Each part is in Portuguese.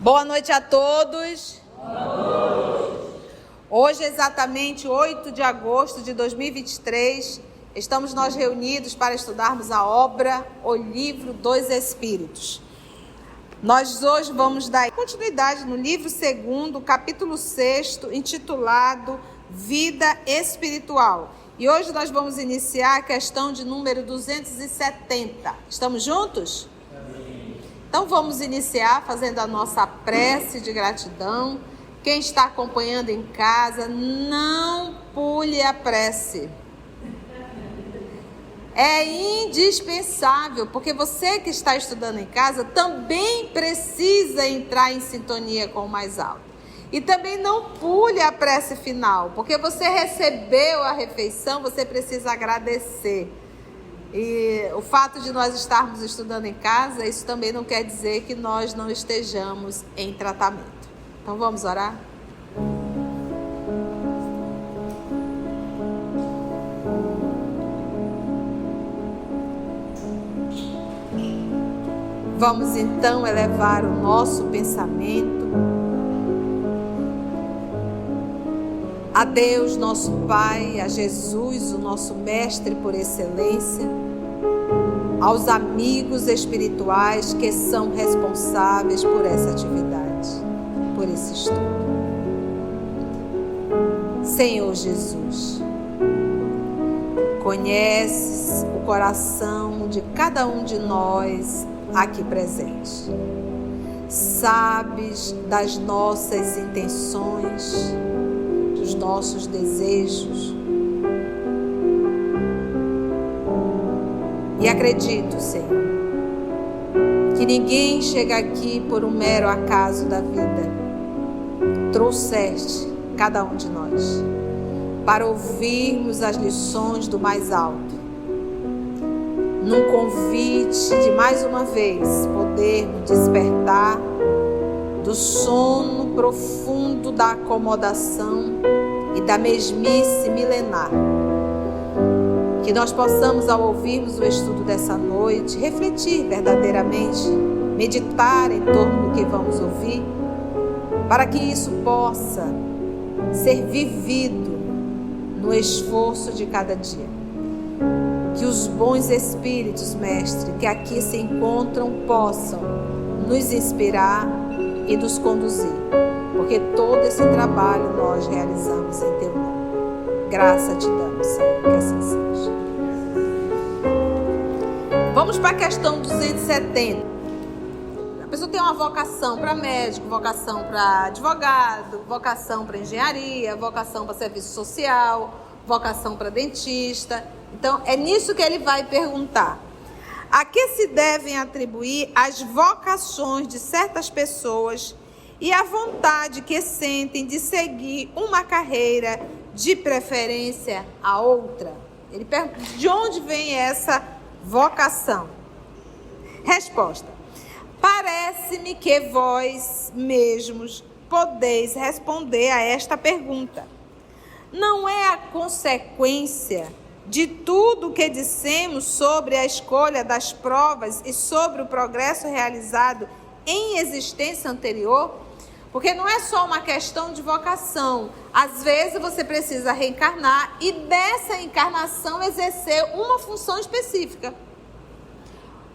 Boa noite a todos. Hoje, exatamente 8 de agosto de 2023, estamos nós reunidos para estudarmos a obra O Livro dos Espíritos. Nós hoje vamos dar continuidade no livro 2º, capítulo 6, intitulado Vida Espiritual. E hoje nós vamos iniciar a questão de número 270. Estamos juntos? Então vamos iniciar fazendo a nossa prece de gratidão. Quem está acompanhando em casa, não pule a prece. É indispensável, porque você que está estudando em casa também precisa entrar em sintonia com o mais alto. E também não pule a prece final, porque você recebeu a refeição, você precisa agradecer. E o fato de nós estarmos estudando em casa, isso também não quer dizer que nós não estejamos em tratamento. Então vamos orar? Vamos então elevar o nosso pensamento a Deus, nosso Pai, a Jesus, o nosso Mestre por excelência, aos amigos espirituais que são responsáveis por essa atividade, por esse estudo. Senhor Jesus, conheces o coração de cada um de nós aqui presente. Sabes das nossas intenções, dos nossos desejos. E acredito, Senhor, que ninguém chega aqui por um mero acaso da vida. Trouxeste cada um de nós para ouvirmos as lições do mais alto, num convite de mais uma vez podermos despertar do sono profundo da acomodação e da mesmice milenar. Que nós possamos, ao ouvirmos o estudo dessa noite, refletir verdadeiramente, meditar em torno do que vamos ouvir, para que isso possa ser vivido no esforço de cada dia. Que os bons espíritos, Mestre, que aqui se encontram, possam nos inspirar e nos conduzir, porque todo esse trabalho nós realizamos em Teu nome. Graça te damos, Senhor, que assim seja. Vamos para a questão 270. A pessoa tem uma vocação para médico, vocação para advogado, vocação para engenharia, vocação para serviço social, vocação para dentista. Então, é nisso que ele vai perguntar. A que se devem atribuir as vocações de certas pessoas e a vontade que sentem de seguir uma carreira, de preferência a outra? Ele pergunta, de onde vem essa vocação? Resposta: parece-me que vós mesmos podeis responder a esta pergunta. Não é a consequência de tudo o que dissemos sobre a escolha das provas e sobre o progresso realizado em existência anterior? Porque não é só uma questão de vocação. Às vezes você precisa reencarnar e dessa encarnação exercer uma função específica.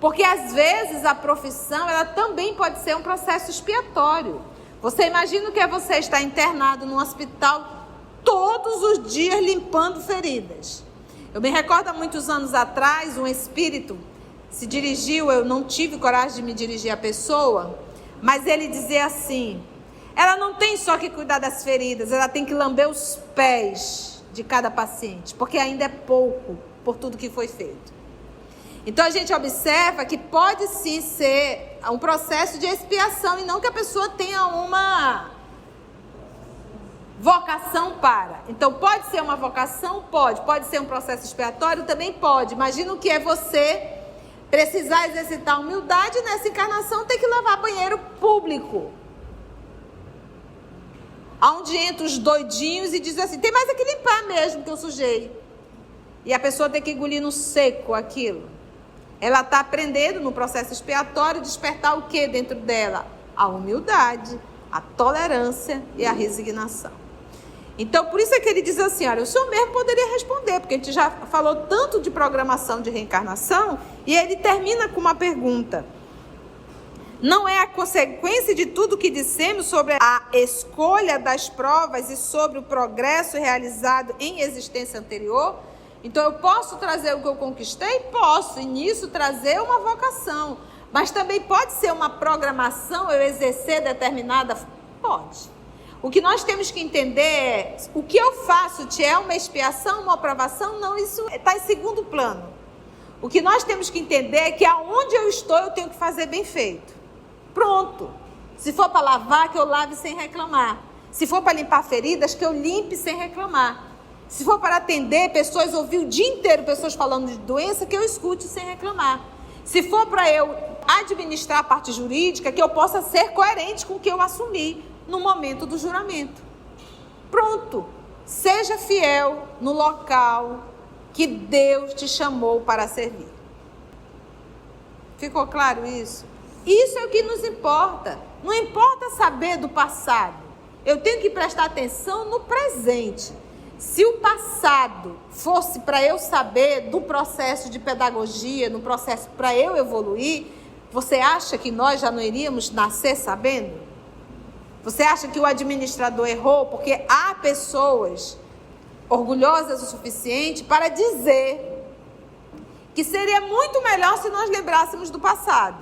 Porque às vezes a profissão, ela também pode ser um processo expiatório. Você imagina o que é você estar internado num hospital todos os dias limpando feridas. Eu me recordo há muitos anos atrás, um espírito se dirigiu, eu não tive coragem de me dirigir à pessoa, mas ele dizia assim: ela não tem só que cuidar das feridas, ela tem que lamber os pés de cada paciente, porque ainda é pouco por tudo que foi feito. Então a gente observa que pode sim ser um processo de expiação e não que a pessoa tenha uma vocação para. Então pode ser uma vocação? Pode ser um processo expiatório? Também pode. Imagina o que é você precisar exercitar humildade e nessa encarnação ter que lavar banheiro público. Onde entra os doidinhos e diz assim, tem mais é que limpar mesmo que eu sujei. E a pessoa tem que engolir no seco aquilo. Ela está aprendendo no processo expiatório despertar o que dentro dela? a humildade, a tolerância e a resignação. Então, por isso é que ele diz assim, olha, o senhor mesmo poderia responder, porque a gente já falou tanto de programação de reencarnação, e ele termina com uma pergunta. Não é a consequência de tudo que dissemos sobre a escolha das provas e sobre o progresso realizado em existência anterior? Então, eu posso trazer o que eu conquistei? Posso, e nisso trazer uma vocação. Mas também pode ser uma programação, eu exercer determinada... Pode. O que nós temos que entender é, o que eu faço, é uma expiação, uma aprovação? Não, isso está em segundo plano. O que nós temos que entender é que aonde eu estou, eu tenho que fazer bem feito. Pronto. Se for para lavar, que eu lave sem reclamar. Se for para limpar feridas, que eu limpe sem reclamar. Se for para atender pessoas, ouvir o dia inteiro pessoas falando de doença, que eu escute sem reclamar. Se for para eu administrar a parte jurídica, que eu possa ser coerente com o que eu assumi no momento do juramento. Pronto. Seja fiel no local que Deus te chamou para servir. Ficou claro isso? Isso é o que nos importa. Não importa saber do passado. Eu tenho que prestar atenção no presente. Se o passado fosse para eu saber do processo de pedagogia, no processo para eu evoluir, você acha que nós já não iríamos nascer sabendo? Você acha que o administrador errou? Porque há pessoas orgulhosas o suficiente para dizer que seria muito melhor se nós lembrássemos do passado.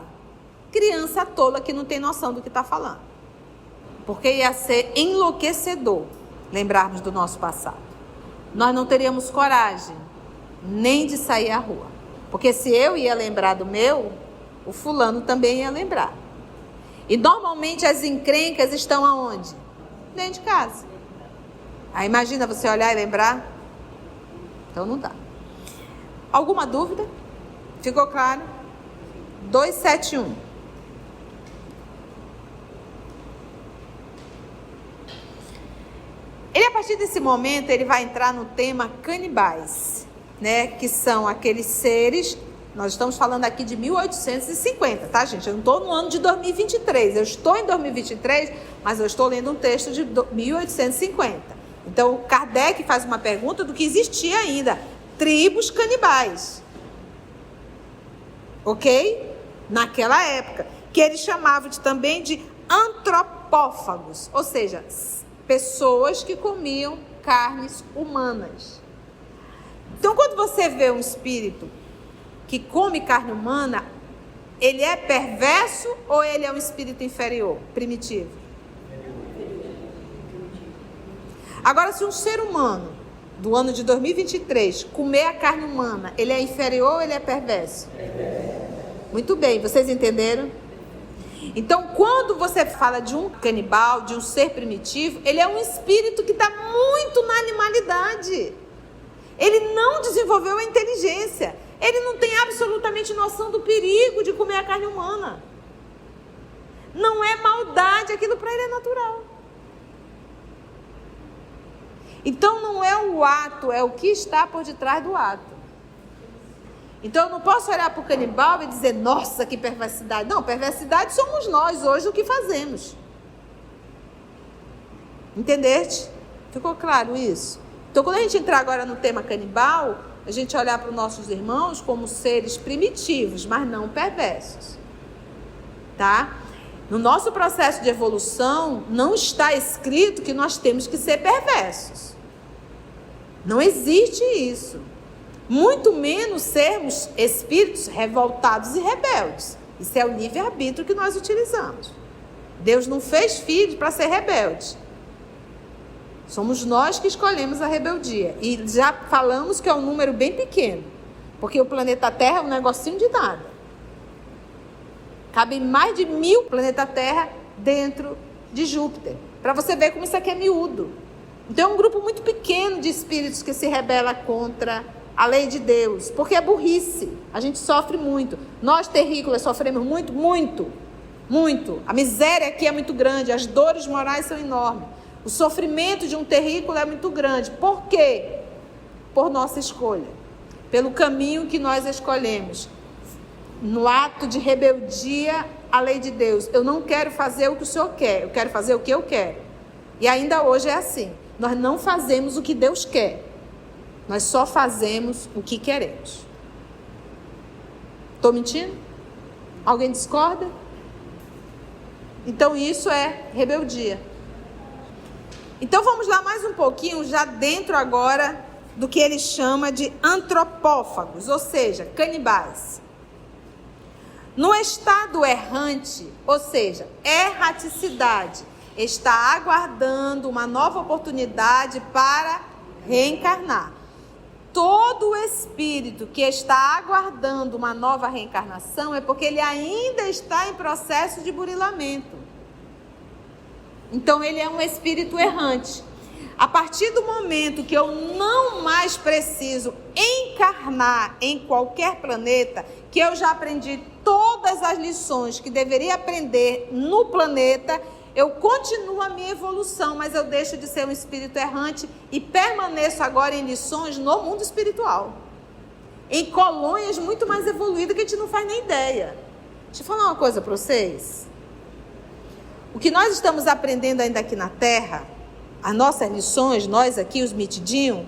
Criança tola que não tem noção do que está falando. Porque ia ser enlouquecedor lembrarmos do nosso passado. Nós não teríamos coragem nem de sair à rua. Porque se eu ia lembrar do meu, o fulano também ia lembrar. E normalmente as encrencas estão aonde? Dentro de casa. Aí imagina você olhar e lembrar? Então não dá. Alguma dúvida? Ficou claro? 271. Ele, a partir desse momento, ele vai entrar no tema canibais, né? Que são aqueles seres, nós estamos falando aqui de 1850, tá, gente? Eu não estou no ano de 2023, eu estou em 2023, mas eu estou lendo um texto de 1850. Então, Kardec faz uma pergunta do que existia ainda, tribos canibais, ok? Naquela época, que eles chamavam também de antropófagos, ou seja, pessoas que comiam carnes humanas. Então, quando você vê um espírito que come carne humana, ele é perverso ou ele é um espírito inferior, primitivo? Agora, se um ser humano do ano de 2023 comer a carne humana, ele é inferior ou ele é perverso? Muito bem, vocês entenderam? Então, quando você fala de um canibal, de um ser primitivo, ele é um espírito que está muito na animalidade. Ele não desenvolveu a inteligência. Ele não tem absolutamente noção do perigo de comer a carne humana. Não é maldade, aquilo para ele é natural. Então, não é o ato, é o que está por detrás do ato. Então, eu não posso olhar para o canibal e dizer, nossa, que perversidade. Não, perversidade somos nós hoje o que fazemos. Entendeste? Ficou claro isso? Então, quando a gente entrar agora no tema canibal, a gente olhar para os nossos irmãos como seres primitivos, mas não perversos. Tá? No nosso processo de evolução, não está escrito que nós temos que ser perversos. Não existe isso. Muito menos sermos espíritos revoltados e rebeldes. Isso é o livre-arbítrio que nós utilizamos. Deus não fez filhos para ser rebeldes. Somos nós que escolhemos a rebeldia. E já falamos que é um número bem pequeno. Porque o planeta Terra é um negocinho de nada. Cabem mais de 1000 planeta Terra dentro de Júpiter. Para você ver como isso aqui é miúdo. Então é um grupo muito pequeno de espíritos que se rebela contra a lei de Deus, porque é burrice. A gente sofre muito. Nós terrícolas sofremos muito, muito, muito. A miséria aqui é muito grande, as dores morais são enormes. O sofrimento de um terrícola é muito grande. Por quê? Por nossa escolha. Pelo caminho que nós escolhemos. no ato de rebeldia à lei de Deus. Eu não quero fazer o que o Senhor quer, eu quero fazer o que eu quero. E ainda hoje é assim. Nós não fazemos o que Deus quer. Nós só fazemos o que queremos. Estou mentindo? Alguém discorda? Então isso é rebeldia. Então vamos lá mais um pouquinho, já dentro agora do que ele chama de antropófagos, ou seja, canibais. No estado errante, ou seja, erraticidade, está aguardando uma nova oportunidade para reencarnar. Todo espírito que está aguardando uma nova reencarnação é porque ele ainda está em processo de burilamento. Então ele é um espírito errante. A partir do momento que eu não mais preciso encarnar em qualquer planeta, que eu já aprendi todas as lições que deveria aprender no planeta, eu continuo a minha evolução, mas eu deixo de ser um espírito errante e permaneço agora em lições no mundo espiritual. Em colônias muito mais evoluídas que a gente não faz nem ideia. Deixa eu falar uma coisa para vocês. O que nós estamos aprendendo ainda aqui na Terra, as nossas lições, nós aqui, os mitidinhos,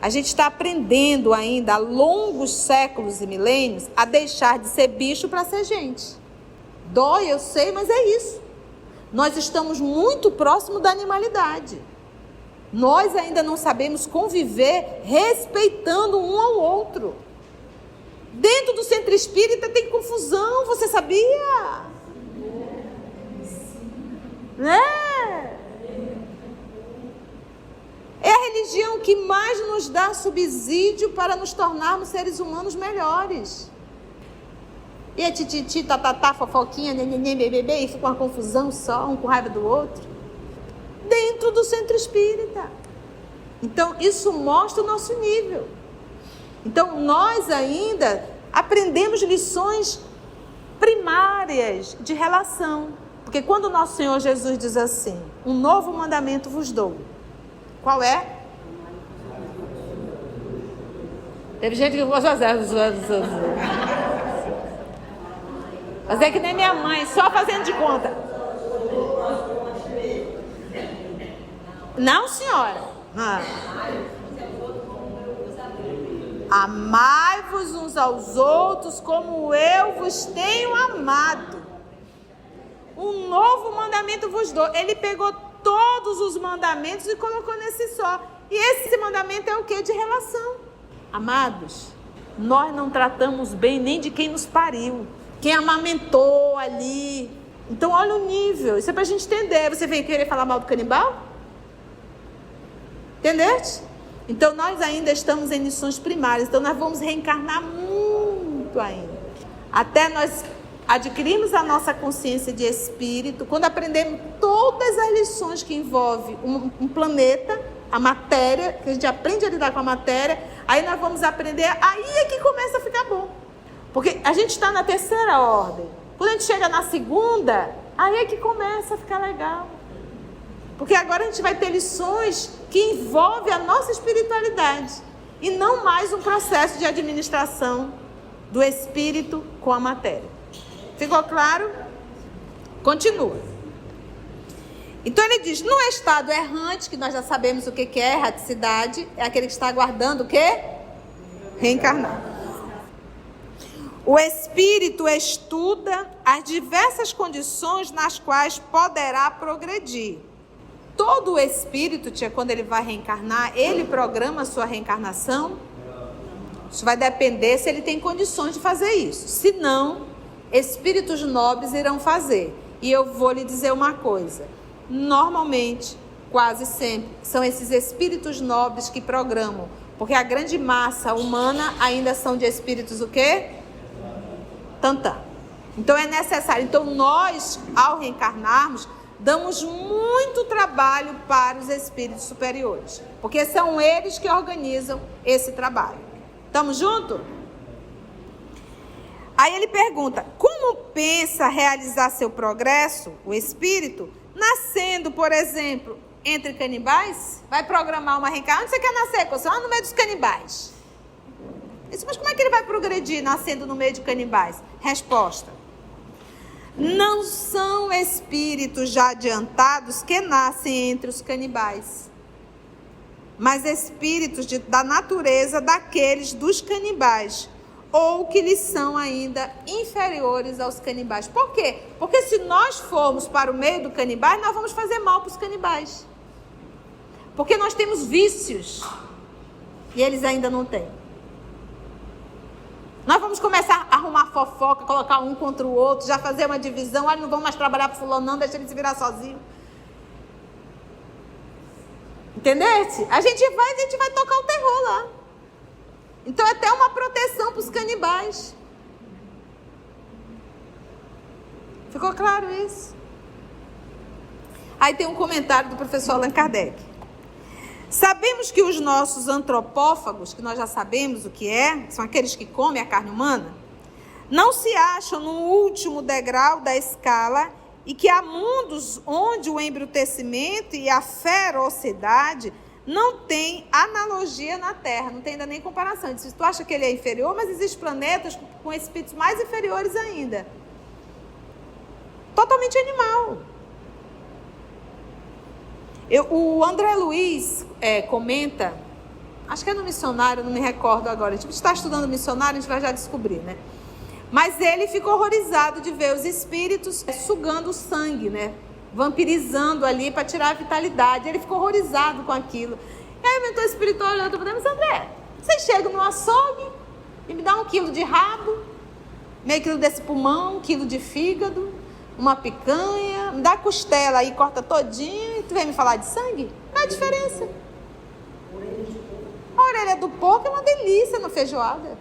a gente está aprendendo ainda há longos séculos e milênios a deixar de ser bicho para ser gente. Dói, eu sei, mas é isso. Nós estamos muito próximo da animalidade. Nós ainda não sabemos conviver respeitando um ao outro. Dentro do centro espírita tem confusão, você sabia? Né? É a religião que mais nos dá subsídio para nos tornarmos seres humanos melhores. E é tititi, tatatá, fofoquinha, neném, bebê, e fica uma confusão só, um com raiva do outro. Dentro do centro espírita. Então, isso mostra o nosso nível. Então, nós ainda aprendemos lições primárias de relação. Porque quando o nosso Senhor Jesus diz assim, um novo mandamento vos dou. Qual é? Teve gente que gostou fazer que nem minha mãe, só fazendo de conta. Não, senhora. Amai-vos uns aos outros como eu vos tenho amado. Um novo mandamento vos dou. Ele pegou todos os mandamentos e colocou nesse só. E esse mandamento é o quê? De relação. Amados, nós não tratamos bem nem de quem nos pariu. Quem amamentou ali. Então, olha o nível. Isso é pra gente entender. Você vem querer falar mal do canibal? Entendeste? Então, nós ainda estamos em lições primárias. Então, nós vamos reencarnar muito ainda. Até nós adquirirmos a nossa consciência de espírito. Quando aprendemos todas as lições que envolvem um planeta, a matéria, que a gente aprende a lidar com a matéria, aí nós vamos aprender. Aí é que começa a ficar bom. Porque a gente está na terceira ordem. Quando a gente chega na segunda, aí é que começa a ficar legal. Porque agora a gente vai ter lições que envolvem a nossa espiritualidade. E não mais um processo de administração do espírito com a matéria. Ficou claro? Continua. Então ele diz, no estado errante, que nós já sabemos o que é erraticidade, é aquele que está aguardando o quê? Reencarnar. O espírito estuda as diversas condições nas quais poderá progredir. Todo o espírito, quando ele vai reencarnar, ele programa a sua reencarnação? Isso vai depender se ele tem condições de fazer isso. Se não, espíritos nobres irão fazer. E eu vou lhe dizer uma coisa. Normalmente, quase sempre, são esses espíritos nobres que programam. Porque a grande massa humana ainda são de espíritos o quê? Tantã. Então é necessário. Então nós, ao reencarnarmos, damos muito trabalho para os espíritos superiores. Porque são eles que organizam esse trabalho. Estamos juntos? Aí ele pergunta, como pensa realizar seu progresso, o espírito, nascendo, por exemplo, entre canibais? Vai programar uma reencarnação? Onde você quer nascer? Lá no meio dos canibais. disse, mas como é que ele vai progredir nascendo no meio de canibais? Resposta: não são espíritos já adiantados que nascem entre os canibais, mas espíritos da natureza daqueles dos canibais, ou que lhes são ainda inferiores aos canibais. Por quê? Porque se nós formos para o meio do canibais, nós vamos fazer mal para os canibais. Porque nós temos vícios e eles ainda não têm. Nós vamos começar a arrumar fofoca, colocar um contra o outro, já fazer uma divisão. Olha, não vamos mais trabalhar para fulano, não, deixa ele se virar sozinho. Entendeste? A gente vai tocar o terror lá. Então é até uma proteção para os canibais. Ficou claro isso? Aí tem um comentário do professor Allan Kardec. Sabemos que os nossos antropófagos, que nós já sabemos o que são aqueles que comem a carne humana, não se acham no último degrau da escala e que há mundos onde o embrutecimento e a ferocidade não tem analogia na Terra, não tem ainda nem comparação. Se tu acha que ele é inferior, mas existem planetas com espíritos mais inferiores ainda. Totalmente animal. O André Luiz comenta, acho que é no missionário, não me recordo agora. A gente está estudando missionário, a gente vai já descobrir, né? Mas ele ficou horrorizado de ver os espíritos sugando o sangue, né? Vampirizando ali para tirar a vitalidade. Ele ficou horrorizado com aquilo. E aí o mentor espiritual olhou para ele e disse: André, você chega no açougue e me dá 1 quilo de rabo, meio quilo desse pulmão, 1 quilo de fígado, uma picanha, me dá costela aí, corta todinho e tu vem me falar de sangue? Qual é a diferença? A orelha do porco é uma delícia na feijoada.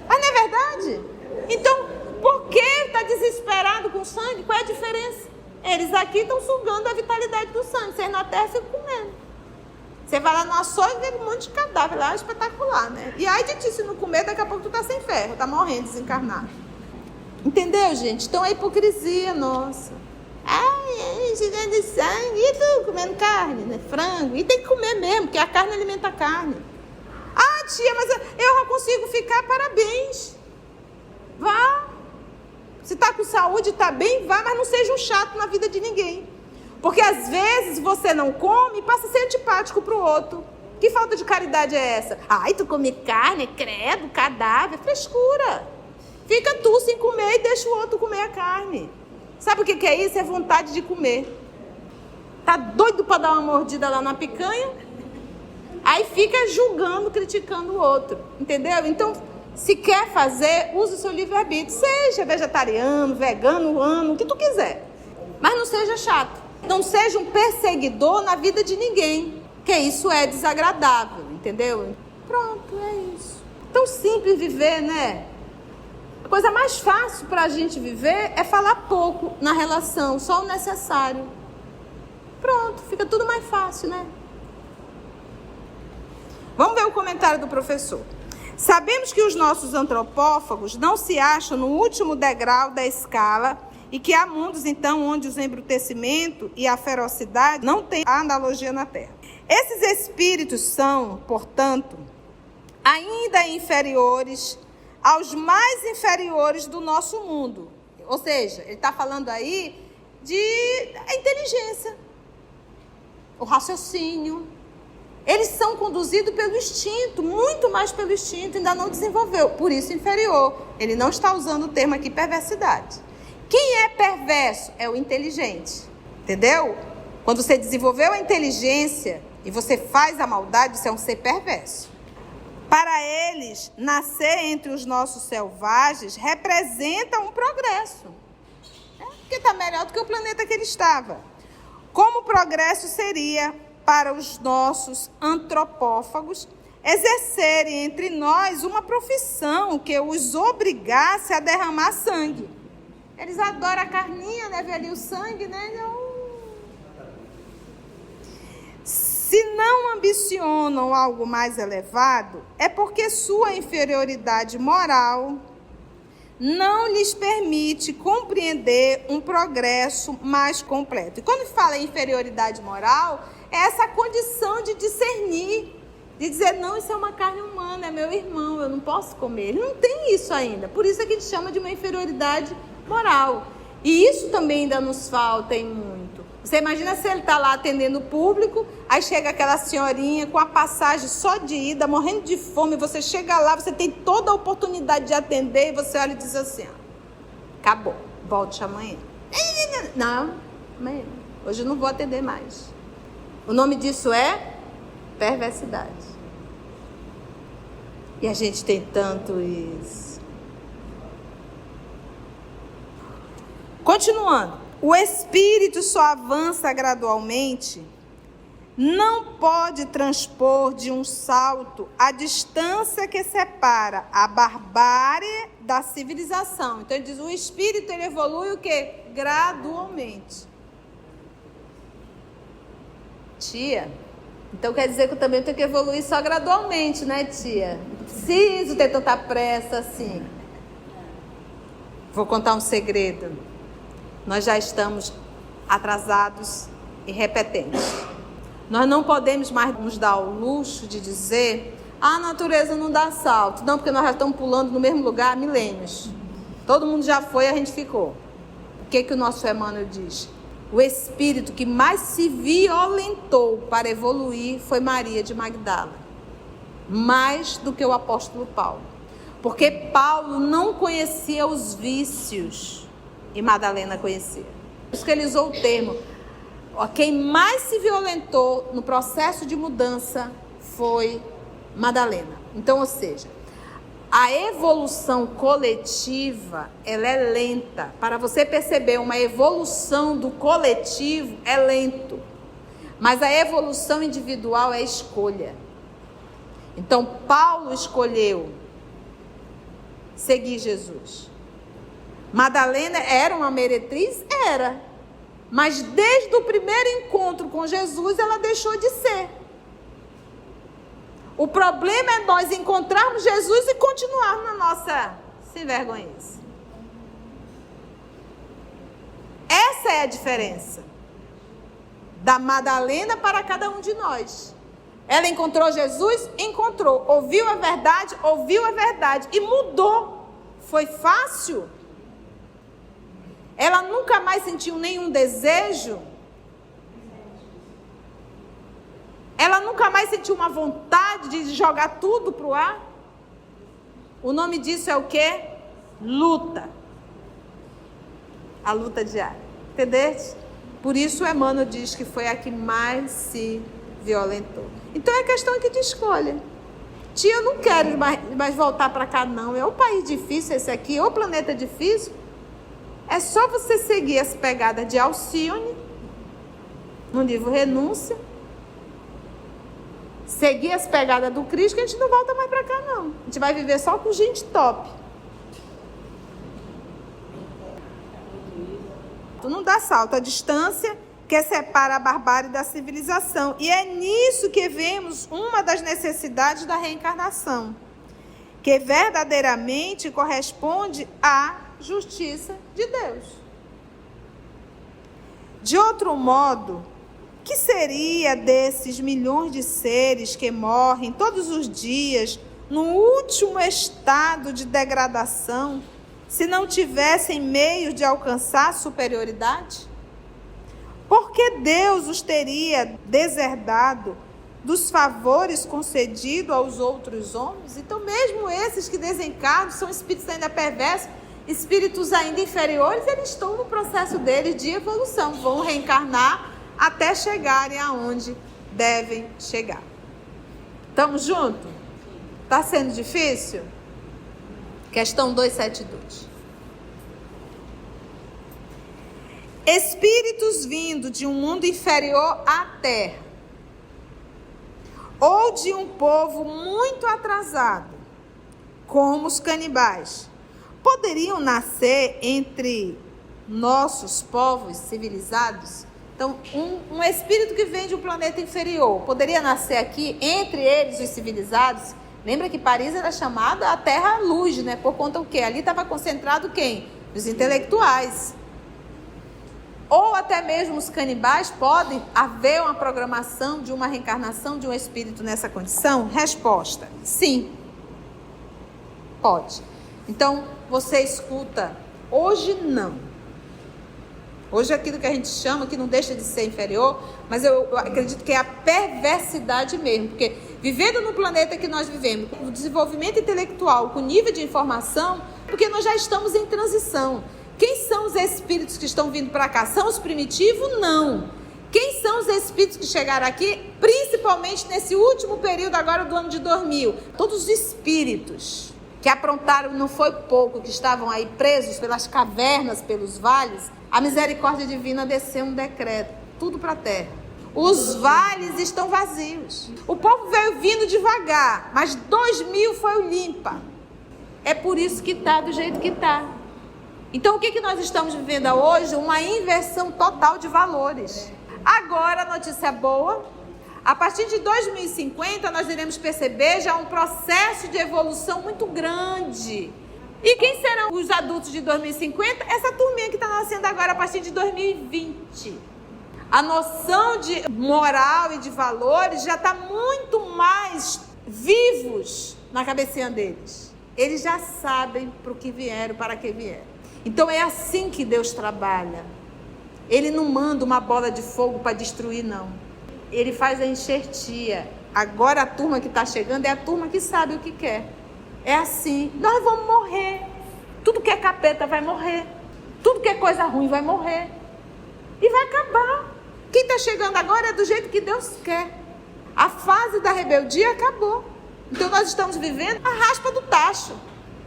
Mas não é verdade? Então, por que está desesperado com sangue? Qual é a diferença? Eles aqui estão sugando a vitalidade do sangue. Vocês na terra ficam comendo. Você vai lá no açougue e vê um monte de cadáver lá, é espetacular, né? E aí de ti, se não comer, daqui a pouco tu tá sem ferro, tá morrendo, desencarnado. Entendeu, gente? Então a hipocrisia nossa. Ai, chegando de sangue, e tu comendo carne, né? Frango. E tem que comer mesmo, porque a carne alimenta a carne. Ah, tia, mas eu não consigo ficar, parabéns. Vá. Se tá com saúde, tá bem, vá, mas não seja um chato na vida de ninguém. Porque às vezes você não come e passa a ser antipático pro outro. Que falta de caridade é essa? Ai, tu come carne, credo, cadáver, frescura. Fica tu sem comer e deixa o outro comer a carne. Sabe o que é isso? É vontade de comer. Tá doido para dar uma mordida lá na picanha? Aí fica julgando, criticando o outro. Entendeu? Então, se quer fazer, use o seu livre-arbítrio. Seja vegetariano, vegano, o que tu quiser. Mas não seja chato. Não seja um perseguidor na vida de ninguém. Porque isso é desagradável, entendeu? Pronto, é isso. Tão simples viver, né? A coisa mais fácil para a gente viver é falar pouco na relação, só o necessário. Pronto, fica tudo mais fácil, né? Vamos ver o comentário do professor. Sabemos que os nossos antropófagos não se acham no último degrau da escala e que há mundos, então, onde o embrutecimento e a ferocidade não têm analogia na Terra. Esses espíritos são, portanto, ainda inferiores aos mais inferiores do nosso mundo. Ou seja, ele está falando aí de inteligência, o raciocínio. Eles são conduzidos pelo instinto, muito mais pelo instinto, ainda não desenvolveu, por isso inferior. Ele não está usando o termo aqui perversidade. Quem é perverso? É o inteligente, entendeu? Quando você desenvolveu a inteligência e você faz a maldade, você é um ser perverso. Para eles, nascer entre os nossos selvagens representa um progresso. Porque está melhor do que o planeta que ele estava. Como progresso seria para os nossos antropófagos exercerem entre nós uma profissão que os obrigasse a derramar sangue. Eles adoram a carninha, né? Ver ali o sangue, né? Não. Se não ambicionam algo mais elevado, é porque sua inferioridade moral não lhes permite compreender um progresso mais completo. E quando fala em inferioridade moral, é essa condição de discernir de dizer, não, isso é uma carne humana, é meu irmão, eu não posso comer. Ele não tem isso ainda. Por isso é que a gente chama de uma inferioridade moral. E isso também ainda nos falta em muito. Você imagina se ele está lá atendendo o público, aí chega aquela senhorinha com a passagem só de ida, morrendo de fome, você chega lá, você tem toda a oportunidade de atender e você olha e diz assim, acabou, volte amanhã. Não, amanhã, hoje eu não vou atender mais. O nome disso é perversidade. E a gente tem tanto isso. Continuando. O espírito só avança gradualmente, não pode transpor de um salto a distância que separa a barbárie da civilização. Então ele diz, o espírito ele evolui o quê? Gradualmente. Tia, então quer dizer que eu também tenho que evoluir só gradualmente, né, tia? Não preciso ter tanta pressa assim. Vou contar um segredo. Nós já estamos atrasados e repetentes. Nós não podemos mais nos dar o luxo de dizer, a natureza não dá salto. Não, porque nós já estamos pulando no mesmo lugar há milênios. Todo mundo já foi, a gente ficou. O que o nosso Emmanuel diz? O espírito que mais se violentou para evoluir foi Maria de Magdala. Mais do que o apóstolo Paulo. Porque Paulo não conhecia os vícios e Madalena conhecia. Por isso que ele usou o termo. Quem mais se violentou no processo de mudança foi Madalena. Então, ou seja, a evolução coletiva, ela é lenta. Para você perceber uma evolução do coletivo, é lento. Mas a evolução individual é escolha. Então, Paulo escolheu seguir Jesus. Madalena era uma meretriz? Era. Mas desde o primeiro encontro com Jesus, ela deixou de ser. O problema é nós encontrarmos Jesus e continuarmos na nossa sem vergonhice. Essa é a diferença da Madalena para cada um de nós. Ela encontrou Jesus? Encontrou. Ouviu a verdade? Ouviu a verdade. E mudou. Foi fácil? Ela nunca mais sentiu nenhum desejo? Ela nunca mais sentiu uma vontade de jogar tudo para o ar? O nome disso é o quê? Luta. A luta diária. Entendeste? Por isso o Emmanuel diz que foi a que mais se violentou. Então é questão aqui de escolha. Tia, eu não quero mais voltar para cá não. É um país difícil esse aqui, é um planeta difícil. É só você seguir as pegadas de Alcione, no livro Renúncia. Seguir as pegadas do Cristo, que a gente não volta mais para cá, não. A gente vai viver só com gente top. Não dá salto à distância que separa a barbárie da civilização. E é nisso que vemos uma das necessidades da reencarnação, que verdadeiramente corresponde à justiça de Deus. De outro modo, que seria desses milhões de seres que morrem todos os dias no último estado de degradação, se não tivessem meios de alcançar superioridade? Por que Deus os teria deserdado dos favores concedidos aos outros homens? Então, mesmo esses que desencarnam, são espíritos ainda perversos, espíritos ainda inferiores, eles estão no processo deles de evolução, vão reencarnar até chegarem aonde devem chegar. Estamos juntos? Está sendo difícil? Questão 272. Espíritos vindo de um mundo inferior à Terra, ou de um povo muito atrasado, como os canibais, poderiam nascer entre nossos povos civilizados? Então, um espírito que vem de um planeta inferior, poderia nascer aqui entre eles, os civilizados? Lembra que Paris era chamada a Terra-luz, né? Por conta do quê? Ali estava concentrado quem? Os intelectuais. ou até mesmo os canibais, podem haver uma programação de uma reencarnação de um espírito nessa condição? Resposta: sim, pode. Então, você escuta, hoje não. Hoje é aquilo que a gente chama, que não deixa de ser inferior, mas eu acredito que é a perversidade mesmo, porque vivendo no planeta que nós vivemos, com o desenvolvimento intelectual, com o nível de informação, porque nós já estamos em transição. Quem são os espíritos que estão vindo para cá? São os primitivos? Não. Quem são os espíritos que chegaram aqui, principalmente nesse último período agora do ano de 2000? Todos os espíritos que aprontaram, não foi pouco, que estavam aí presos pelas cavernas, pelos vales. A misericórdia divina desceu um decreto, tudo para a terra. Os vales estão vazios. O povo veio vindo devagar, mas 2000 foi o limpa. É por isso que está do jeito que está. Então, o que nós estamos vivendo hoje? Uma inversão total de valores. Agora, a notícia boa: a partir de 2050, nós iremos perceber já um processo de evolução muito grande. E quem serão os adultos de 2050? Essa turminha que está nascendo agora a partir de 2020. A noção de moral e de valores já está muito mais vivos na cabecinha deles. Eles já sabem para o que vieram, para que vieram. Então é assim que Deus trabalha. Ele não manda uma bola de fogo para destruir, não. Ele faz a enxertia. Agora a turma que está chegando é a turma que sabe o que quer. É assim, nós vamos morrer. Tudo que é capeta vai morrer. Tudo que é coisa ruim vai morrer. E vai acabar. Quem está chegando agora é do jeito que Deus quer. A fase da rebeldia acabou. Então nós estamos vivendo a raspa do tacho.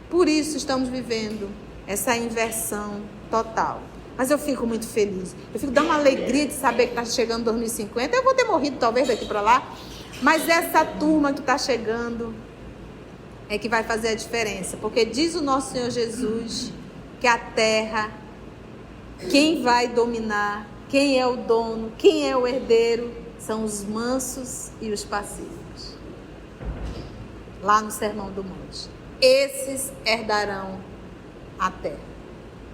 Por isso estamos vivendo essa inversão total. Mas eu fico muito feliz. Eu fico dando uma alegria de saber que está chegando 2050. Eu vou ter morrido talvez daqui para lá. Mas essa turma que está chegando é que vai fazer a diferença. Porque diz o nosso Senhor Jesus que a terra, quem vai dominar, quem é o dono, quem é o herdeiro, são os mansos e os pacíficos. Lá no Sermão do Monte. Esses herdarão a terra.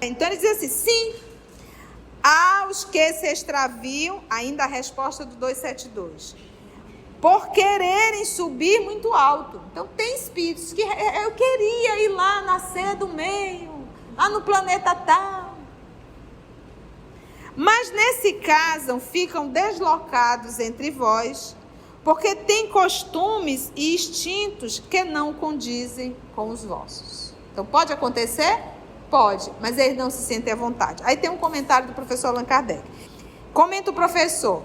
Então ele diz assim: sim, aos que se extraviam, ainda a resposta do 272, por quererem subir muito alto. Então tem espíritos que eu queria ir lá, nascer do meio, lá no planeta tal. Mas nesse caso ficam deslocados entre vós, porque têm costumes e instintos que não condizem com os vossos. Então pode acontecer? Pode, mas eles não se sentem à vontade. Aí tem um comentário do professor Allan Kardec. Comenta o professor: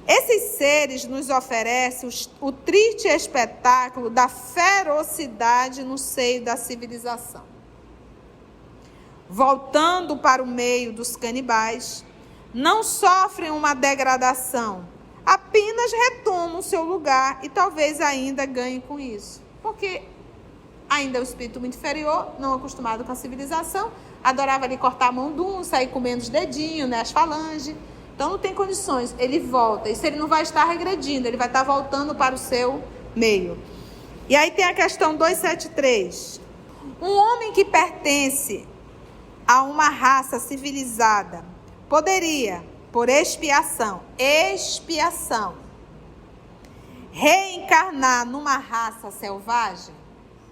esses seres nos oferecem o triste espetáculo da ferocidade no seio da civilização. Voltando para o meio dos canibais, não sofrem uma degradação, apenas retomam o seu lugar e talvez ainda ganhem com isso. Porque ainda é um espírito muito inferior, não acostumado com a civilização, adorava ali cortar a mão de um, sair comendo os dedinhos, né, as falanges. Então não tem condições, ele volta. Isso ele não vai estar regredindo, ele vai estar voltando para o seu meio. E aí tem a questão 273. Um homem que pertence a uma raça civilizada poderia, por expiação, reencarnar numa raça selvagem?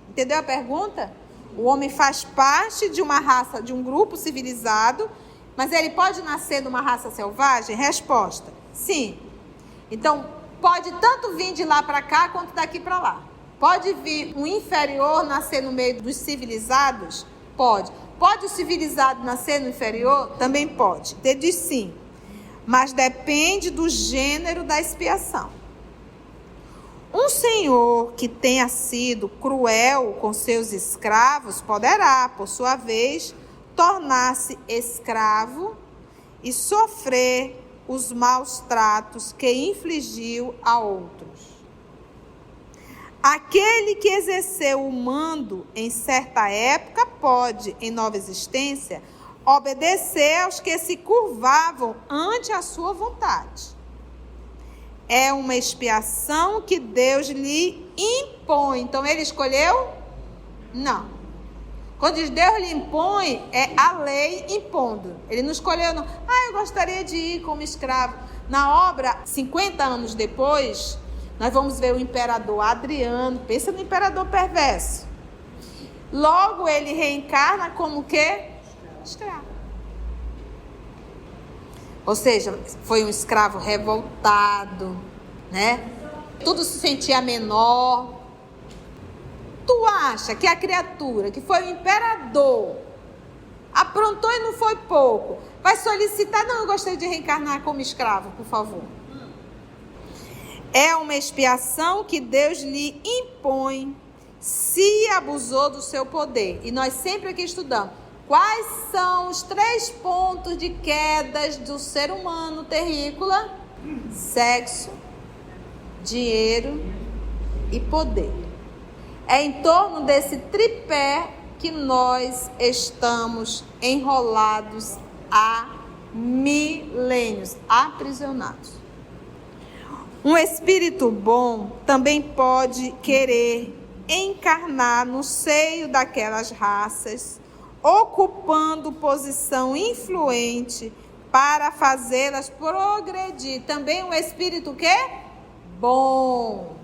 Entendeu a pergunta? O homem faz parte de uma raça, de um grupo civilizado, mas ele pode nascer numa raça selvagem? Resposta: sim. Então, pode tanto vir de lá para cá, quanto daqui para lá. Pode vir um inferior nascer no meio dos civilizados? Pode. Pode o civilizado nascer no inferior? Também pode. Ele diz sim. Mas depende do gênero da expiação. Um senhor que tenha sido cruel com seus escravos poderá, por sua vez, tornar-se escravo e sofrer os maus tratos que infligiu a outros. Aquele que exerceu o mando em certa época pode, em nova existência, obedecer aos que se curvavam ante a sua vontade. É uma expiação que Deus lhe impõe. Então ele escolheu? Não. Quando diz Deus lhe impõe, é a lei impondo. Ele não escolheu, não. Eu gostaria de ir como escravo. Na obra, 50 anos depois, nós vamos ver o imperador Adriano. Pensa no imperador perverso. Logo, ele reencarna como o quê? Escravo. Ou seja, foi um escravo revoltado, né? Tudo se sentia menor. Tu acha que a criatura que foi o imperador aprontou e não foi pouco, vai solicitar, não, eu gostaria de reencarnar como escravo, por favor? É uma expiação que Deus lhe impõe se abusou do seu poder. E nós sempre aqui estudamos quais são os 3 pontos de quedas do ser humano terrícola: sexo, dinheiro e poder. É em torno desse tripé que nós estamos enrolados há milênios, aprisionados. Um espírito bom também pode querer encarnar no seio daquelas raças, ocupando posição influente para fazê-las progredir. Também um espírito que é bom.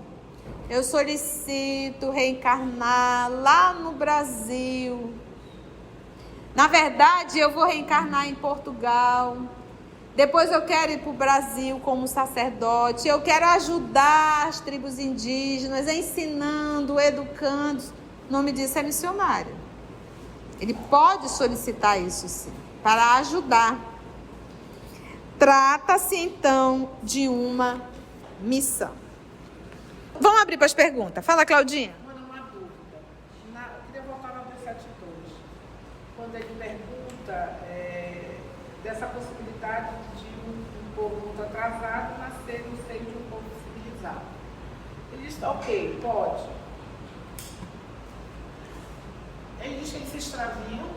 Eu solicito reencarnar lá no Brasil. Na verdade, eu vou reencarnar em Portugal. Depois eu quero ir para o Brasil como sacerdote. Eu quero ajudar as tribos indígenas, ensinando, educando. O nome disso é missionário. Ele pode solicitar isso, sim, para ajudar. Trata-se, então, de uma missão. Vamos abrir para as perguntas. Fala, Claudinha. Uma dúvida. Eu queria voltar na 272. Quando ele pergunta dessa possibilidade de um povo muito atrasado nascer no seio de um povo civilizado. Ele diz, ok, pode. Ele diz que eles se extraviam,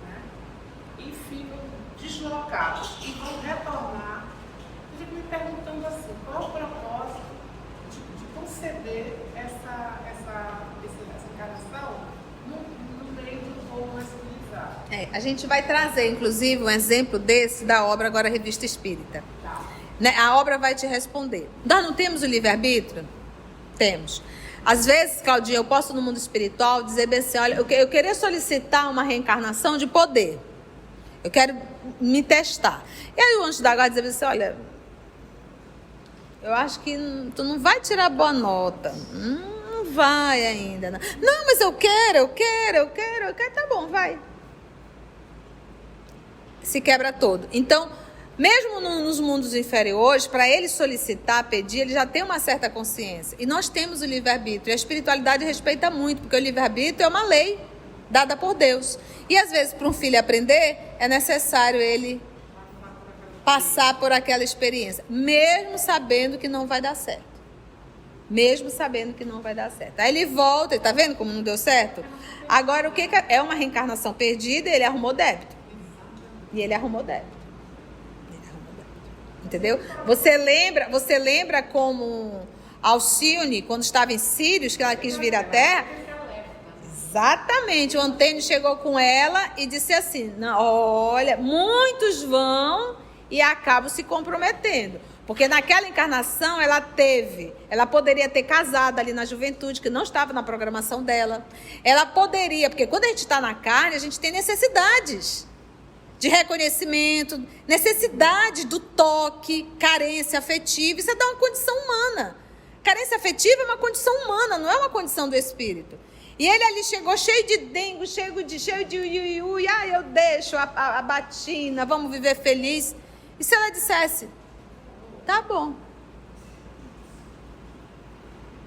né, e ficam deslocados e vão retornar. Eu fico me perguntando assim, qual é o propósito de conceder essa encarnação no meio do povo mais civilizado? A gente vai trazer, inclusive, um exemplo desse da obra agora Revista Espírita. Tá. Né? A obra vai te responder. Nós não temos o livre-arbítrio? Temos. Às vezes, Claudinha, eu posso no mundo espiritual dizer bem assim, olha, eu queria solicitar uma reencarnação de poder. Eu quero me testar. E aí o anjo da guarda diz assim, olha, eu acho que tu não vai tirar boa nota. Não vai ainda. Não, mas eu quero. Tá bom, vai. Se quebra todo. Então, mesmo nos mundos inferiores, para ele solicitar, pedir, ele já tem uma certa consciência. E nós temos o livre-arbítrio. E a espiritualidade respeita muito, porque o livre-arbítrio é uma lei dada por Deus. E às vezes, para um filho aprender, é necessário ele passar por aquela experiência, mesmo sabendo que não vai dar certo. Aí ele volta, tá vendo como não deu certo? Agora, o que é uma reencarnação perdida? Ele arrumou débito. Entendeu? Você lembra como Alcione, quando estava em Sírios, que ela quis vir à Terra? Exatamente. O Antônio chegou com ela e disse assim, não, olha, muitos vão e acabam se comprometendo. Porque naquela encarnação ela poderia ter casado ali na juventude, que não estava na programação dela. Ela poderia, porque quando a gente está na carne, a gente tem necessidades de reconhecimento, necessidade do toque, carência afetiva. Isso é uma condição humana. Carência afetiva é uma condição humana, não é uma condição do espírito. E ele ali chegou cheio de dengo, cheio de uiuiui, eu deixo a batina, vamos viver feliz. E se ela dissesse, tá bom.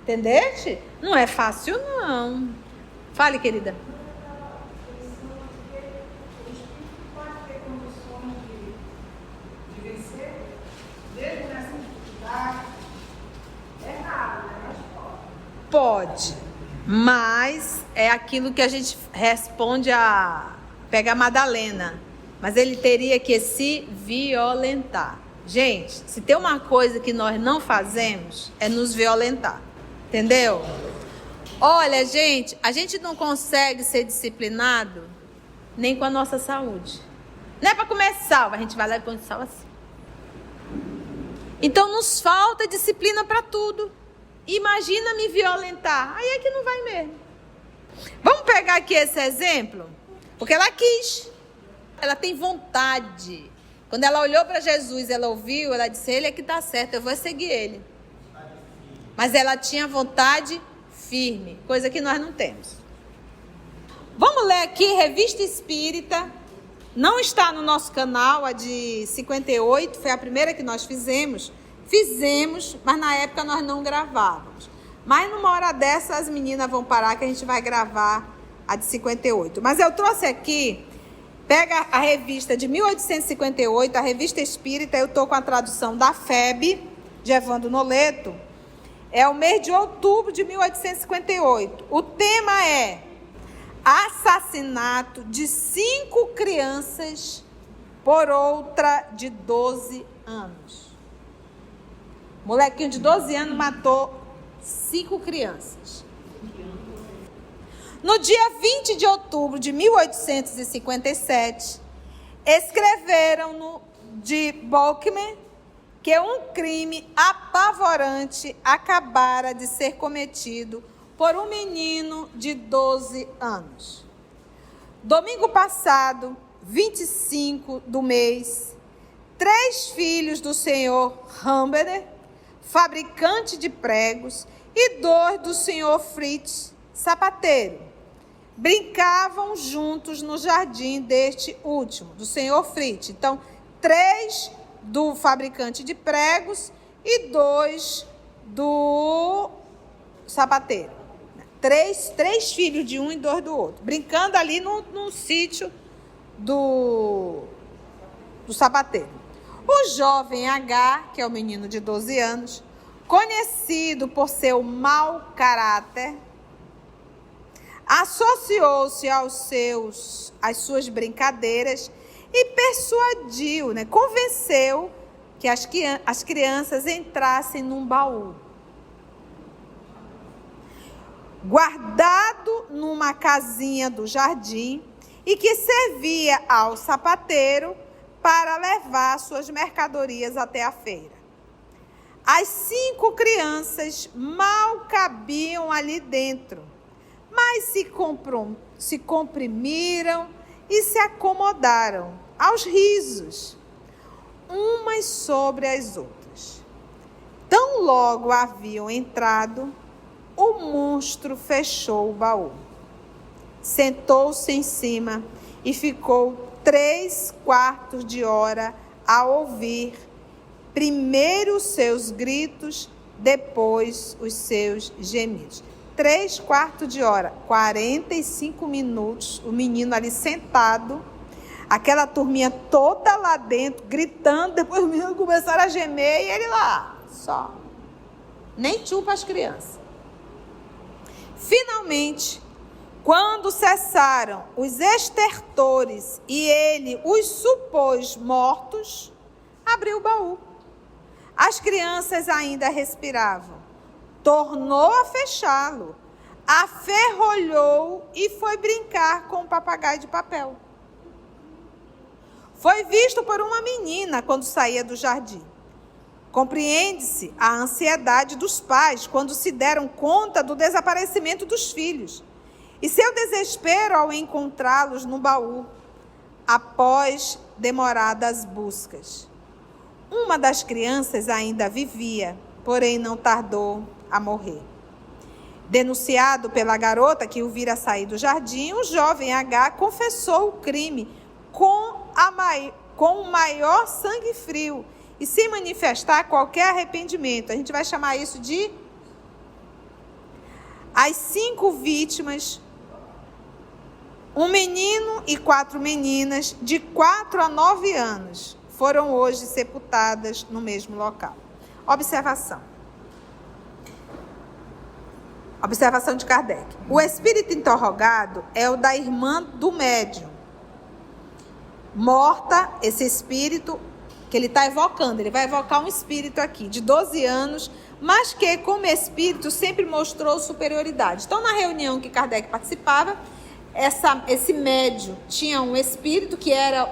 Entendeste? Não é fácil, não. Fale, querida. Pode, mas é aquilo que a gente responde pega a Madalena, mas ele teria que se violentar. Gente, se tem uma coisa que nós não fazemos, é nos violentar, entendeu? Olha, gente, a gente não consegue ser disciplinado nem com a nossa saúde. Não é para comer sal, a gente vai lá e põe sal assim. Então nos falta disciplina para tudo. Imagina me violentar, aí é que não vai mesmo. Vamos pegar aqui esse exemplo? Porque ela quis. Ela tem vontade. Quando ela olhou para Jesus, ela ouviu, ela disse, ele é que está certo, eu vou seguir ele. Mas ela tinha vontade firme, coisa que nós não temos. Vamos ler aqui, Revista Espírita. Não está no nosso canal, a de 58, foi a primeira que nós fizemos. Mas na época nós não gravávamos. Mas numa hora dessa as meninas vão parar que a gente vai gravar a de 58. Mas eu trouxe aqui, pega a revista de 1858, a Revista Espírita, eu estou com a tradução da FEB, de Evandro Noleto. É o mês de outubro de 1858. O tema é assassinato de 5 crianças por outra de 12 anos. Molequinho de 12 anos matou 5 crianças. No dia 20 de outubro de 1857, escreveram de Bolkman que um crime apavorante acabara de ser cometido por um menino de 12 anos. Domingo passado, 25 do mês, 3 filhos do senhor Hambener, fabricante de pregos, e 2 do senhor Fritz, sapateiro, brincavam juntos no jardim deste último, do senhor Fritz. Então, 3 do fabricante de pregos e 2 do sapateiro. 3 filhos de um e 2 do outro, brincando ali no sítio do sapateiro. O jovem H, que é o menino de 12 anos, conhecido por seu mau caráter, associou-se às suas brincadeiras e persuadiu, convenceu que as crianças entrassem num baú guardado numa casinha do jardim e que servia ao sapateiro para levar suas mercadorias até a feira. As 5 crianças mal cabiam ali dentro, mas se comprimiram e se acomodaram aos risos, umas sobre as outras. Tão logo haviam entrado, o monstro fechou o baú, sentou-se em cima e ficou 3/4 de hora a ouvir primeiro os seus gritos, depois os seus gemidos. 3/4 de hora, 45 minutos, o menino ali sentado, aquela turminha toda lá dentro, gritando, depois os meninos começaram a gemer e ele lá, só. Nem chupa as crianças. Finalmente, quando cessaram os estertores e ele os supôs mortos, abriu o baú. As crianças ainda respiravam. Tornou a fechá-lo, aferrolhou e foi brincar com o papagaio de papel. Foi visto por uma menina quando saía do jardim. Compreende-se a ansiedade dos pais quando se deram conta do desaparecimento dos filhos e seu desespero ao encontrá-los no baú, após demoradas buscas. Uma das crianças ainda vivia, porém não tardou a morrer. Denunciado pela garota que o vira sair do jardim, o jovem H confessou o crime com o maior sangue frio e sem manifestar qualquer arrependimento. A gente vai chamar isso de... As 5 vítimas, um menino e 4 meninas de 4 a 9 anos, foram hoje sepultadas no mesmo local. Observação de Kardec. O espírito interrogado é o da irmã do médium. Morta, esse espírito que ele está evocando, ele vai evocar um espírito aqui, de 12 anos, mas que, como espírito, sempre mostrou superioridade. Então, na reunião que Kardec participava, esse médium tinha um espírito que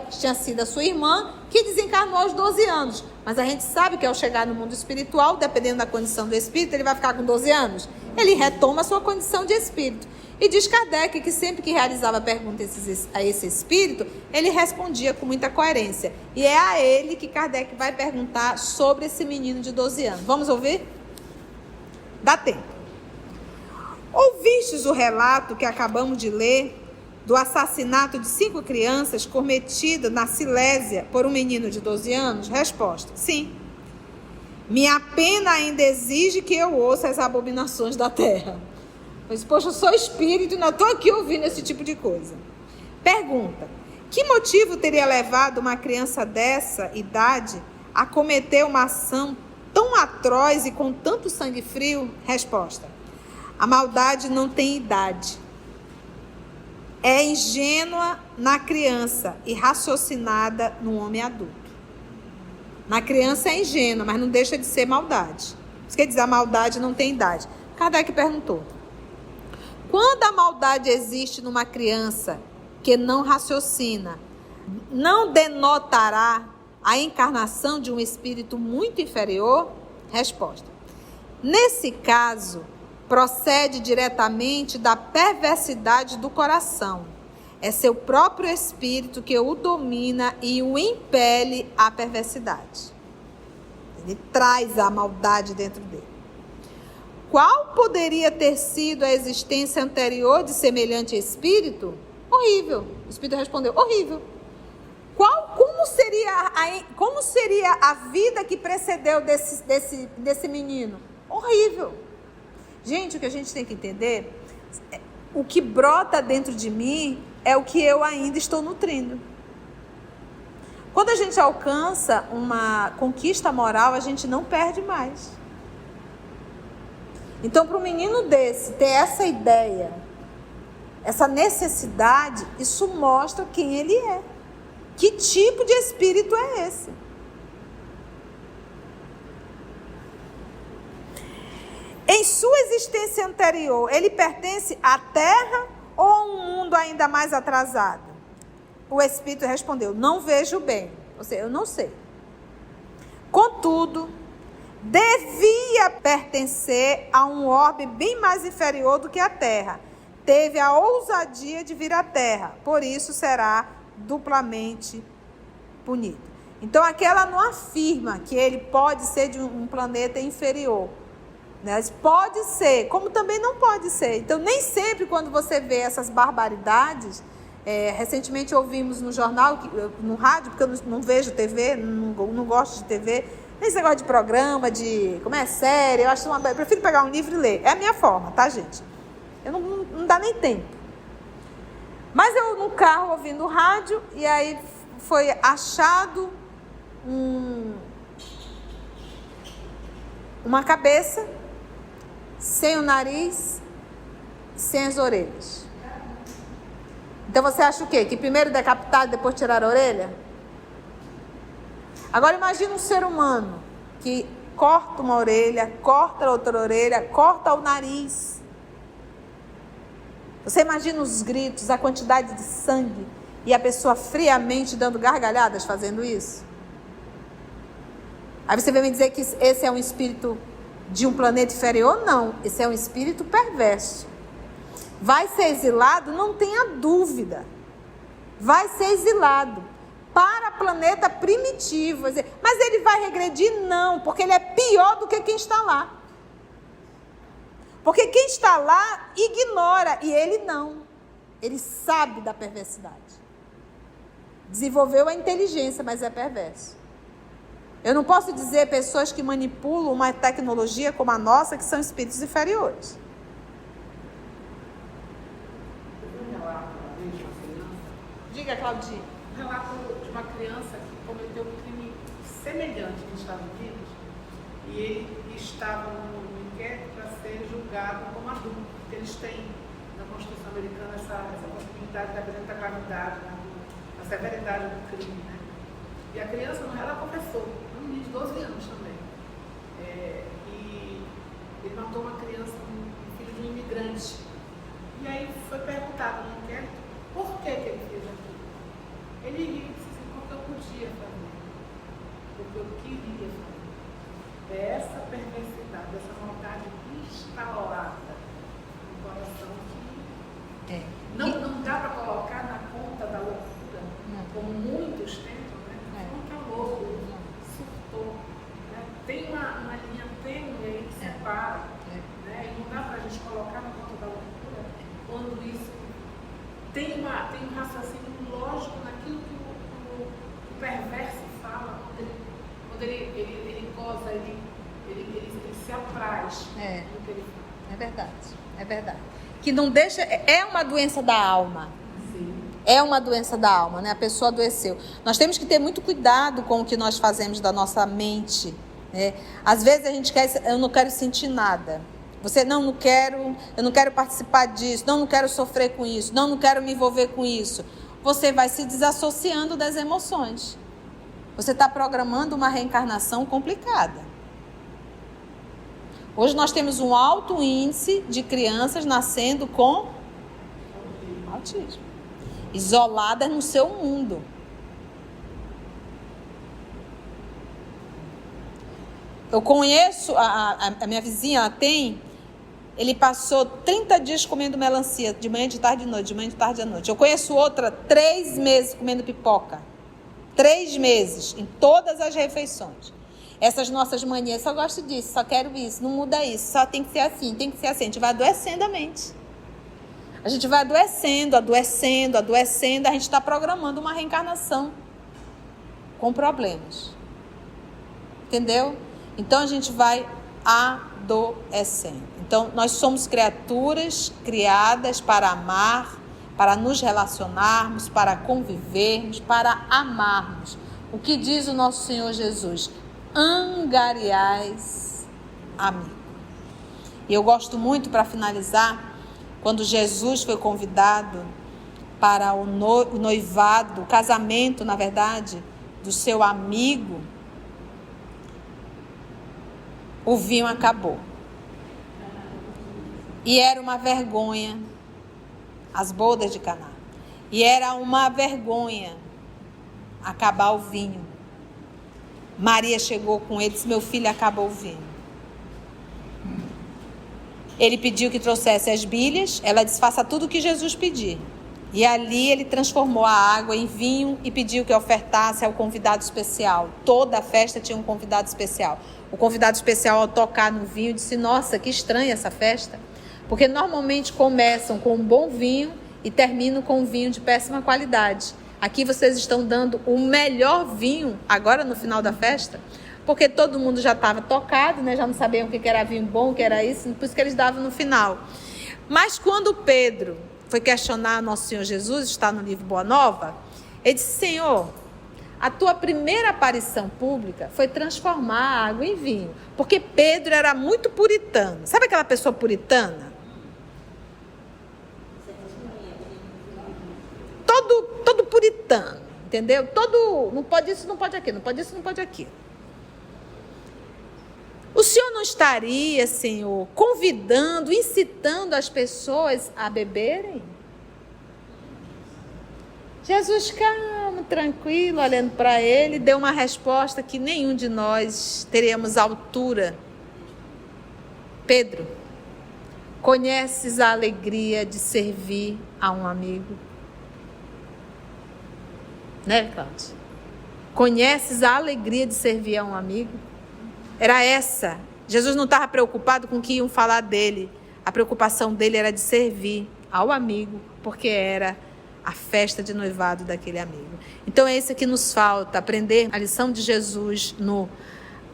tinha sido a sua irmã, que desencarnou aos 12 anos. Mas a gente sabe que ao chegar no mundo espiritual, dependendo da condição do espírito, ele vai ficar com 12 anos. Ele retoma a sua condição de espírito. E diz Kardec que sempre que realizava perguntas a esse espírito, ele respondia com muita coerência. E é a ele que Kardec vai perguntar sobre esse menino de 12 anos. Vamos ouvir? Dá tempo. Ouvistes o relato que acabamos de ler do assassinato de 5 crianças cometido na Silésia por um menino de 12 anos? Resposta: sim. Minha pena ainda exige que eu ouça as abominações da terra. Pois, poxa, eu sou espírito e não estou aqui ouvindo esse tipo de coisa. Pergunta: que motivo teria levado uma criança dessa idade a cometer uma ação tão atroz e com tanto sangue frio? Resposta: a maldade não tem idade. É ingênua na criança e raciocinada no homem adulto. Na criança é ingênua, mas não deixa de ser maldade. Isso quer dizer, a maldade não tem idade. Kardec perguntou: quando a maldade existe numa criança que não raciocina, não denotará a encarnação de um espírito muito inferior? Resposta: nesse caso, procede diretamente da perversidade do coração. É seu próprio espírito que o domina e o impele à perversidade. Ele traz a maldade dentro dele. Qual poderia ter sido a existência anterior de semelhante espírito? Horrível. O espírito respondeu: horrível. Como seria a vida que precedeu desse menino? Horrível. Gente, o que a gente tem que entender, o que brota dentro de mim é o que eu ainda estou nutrindo. Quando a gente alcança uma conquista moral, a gente não perde mais. Então, para um menino desse ter essa ideia, essa necessidade, isso mostra quem ele é. Que tipo de espírito é esse? Em sua existência anterior, ele pertence à Terra ou a um mundo ainda mais atrasado? O espírito respondeu: não vejo bem. Ou seja, eu não sei. Contudo, devia pertencer a um orbe bem mais inferior do que a Terra. Teve a ousadia de vir à Terra, por isso será duplamente punido. Então, aqui ela não afirma que ele pode ser de um planeta inferior. Mas pode ser, como também não pode ser. Então, nem sempre quando você vê essas barbaridades, recentemente ouvimos no jornal, no rádio, porque eu não vejo TV, não gosto de TV, esse negócio de programa, série, eu prefiro pegar um livro e ler. É a minha forma, tá, gente? Eu não dá nem tempo. Mas eu no carro ouvindo rádio, e aí foi achado uma cabeça sem o nariz, sem as orelhas. Então você acha o quê? Que primeiro decapitado e depois tirar a orelha? Agora imagina um ser humano que corta uma orelha, corta a outra orelha, corta o nariz. Você imagina os gritos, a quantidade de sangue e a pessoa friamente dando gargalhadas fazendo isso? Aí você vai me dizer que esse é um espírito de um planeta inferior? Não, esse é um espírito perverso. Vai ser exilado? Não tenha dúvida. Vai ser exilado para planeta primitivo. Mas ele vai regredir? Não, porque ele é pior do que quem está lá. Porque quem está lá ignora e ele não. Ele sabe da perversidade. Desenvolveu a inteligência, mas é perverso. Eu não posso dizer pessoas que manipulam uma tecnologia como a nossa, que são espíritos inferiores. Diga, Claudinha. Um relato de uma criança que cometeu um crime semelhante nos Estados Unidos e ele estava no inquérito para ser julgado como adulto, porque eles têm na Constituição Americana essa possibilidade dependendo da gravidade, da severidade do crime, né? E a criança, ela confessou, um menino de 12 anos também. E Ele matou uma criança, um filho de um imigrante. E aí foi perguntado no inquérito por que ele fez aquilo. Ele riu e disse assim, porque eu podia fazer. Porque eu queria fazer. É essa perversidade, essa vontade instalada no coração que não dá para colocar na conta da loucura, como muitos tentam, né? Não tá louco, surtou. Né? Tem uma linha tênue aí que separa. Né? E não dá para a gente colocar na conta da loucura quando isso tem um raciocínio lógico naquilo que o perverso fala, quando ele goza, ele se apraz no que ele fala. É verdade, é verdade. Que não deixa, é uma doença da alma. Sim. É uma doença da alma, né? A pessoa adoeceu. Nós temos que ter muito cuidado com o que nós fazemos da nossa mente, né? Às vezes a gente quer, eu não quero sentir nada. Você, eu não quero participar disso, não quero sofrer com isso, não quero me envolver com isso. Você vai se desassociando das emoções. Você está programando uma reencarnação complicada. Hoje nós temos um alto índice de crianças nascendo com autismo, isoladas no seu mundo. Eu conheço, a minha vizinha, ela tem, ele passou 30 dias comendo melancia, de manhã, de tarde, de noite, de manhã, de tarde, à noite. Eu conheço outra, 3 meses comendo pipoca. 3 meses, em todas as refeições. Essas nossas manias, só gosto disso, só quero isso, não muda isso, só tem que ser assim, tem que ser assim. A gente vai adoecendo a mente. A gente vai adoecendo, a gente está programando uma reencarnação com problemas. Entendeu? Então a gente vai adoecendo. Então nós somos criaturas criadas para amar, para nos relacionarmos, para convivermos, para amarmos. O que diz o nosso Senhor Jesus? Angariais amigo. E eu gosto muito, para finalizar, quando Jesus foi convidado para o noivado, o casamento, na verdade, do seu amigo, o vinho acabou. E era uma vergonha, as bodas de Caná. E era uma vergonha acabar o vinho. Maria chegou com ele e disse, meu filho, acabou o vinho. Ele pediu que trouxesse as bilhas, ela disse, faça tudo o que Jesus pedir. E ali ele transformou a água em vinho e pediu que ofertasse ao convidado especial. Toda a festa tinha um convidado especial. O convidado especial, ao tocar no vinho, disse, nossa, que estranha essa festa. Porque normalmente começam com um bom vinho e terminam com um vinho de péssima qualidade. Aqui vocês estão dando o melhor vinho agora no final da festa, porque todo mundo já estava tocado, né? Já não sabiam o que era vinho bom, o que era isso, por isso que eles davam no final. Mas quando Pedro foi questionar nosso Senhor Jesus, está no livro Boa Nova, ele disse, Senhor, a tua primeira aparição pública foi transformar a água em vinho, porque Pedro era muito puritano. Sabe aquela pessoa puritana? Todo puritano, entendeu? Não pode isso, não pode aquilo, não pode isso, não pode aquilo. O Senhor não estaria, Senhor, convidando, incitando as pessoas a beberem? Jesus, calmo, tranquilo, olhando para ele, deu uma resposta que nenhum de nós teríamos altura. Pedro, conheces a alegria de servir a um amigo? Né, Cláudia? Conheces a alegria de servir a um amigo? Era essa. Jesus não estava preocupado com o que iam falar dele. A preocupação dele era de servir ao amigo, porque era a festa de noivado daquele amigo. Então é isso que nos falta, aprender a lição de Jesus no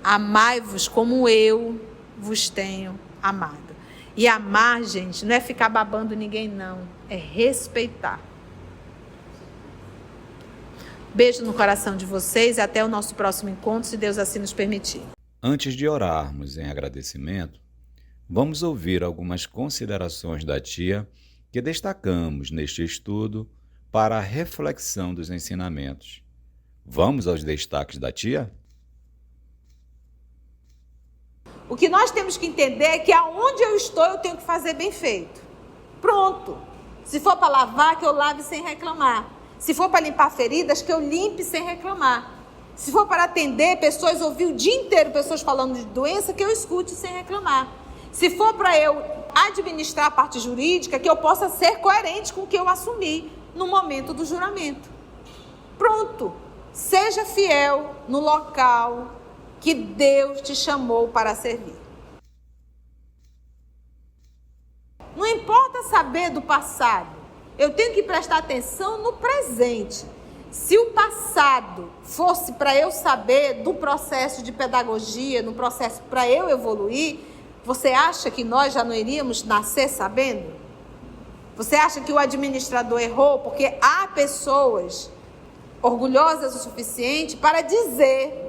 amai-vos como eu vos tenho amado. E amar, gente, não é ficar babando ninguém, não. É respeitar. Beijo no coração de vocês e até o nosso próximo encontro, se Deus assim nos permitir. Antes de orarmos em agradecimento, vamos ouvir algumas considerações da tia que destacamos neste estudo para a reflexão dos ensinamentos. Vamos aos destaques da tia? O que nós temos que entender é que aonde eu estou, eu tenho que fazer bem feito. Pronto. Se for para lavar, que eu lave sem reclamar. Se for para limpar feridas, que eu limpe sem reclamar. Se for para atender pessoas, ouvir o dia inteiro pessoas falando de doença, que eu escute sem reclamar. Se for para eu administrar a parte jurídica, que eu possa ser coerente com o que eu assumi no momento do juramento. Pronto. Seja fiel no local que Deus te chamou para servir. Não importa saber do passado, eu tenho que prestar atenção no presente. Se o passado fosse para eu saber do processo de pedagogia, no processo para eu evoluir, você acha que nós já não iríamos nascer sabendo? Você acha que o administrador errou? Porque há pessoas orgulhosas o suficiente para dizer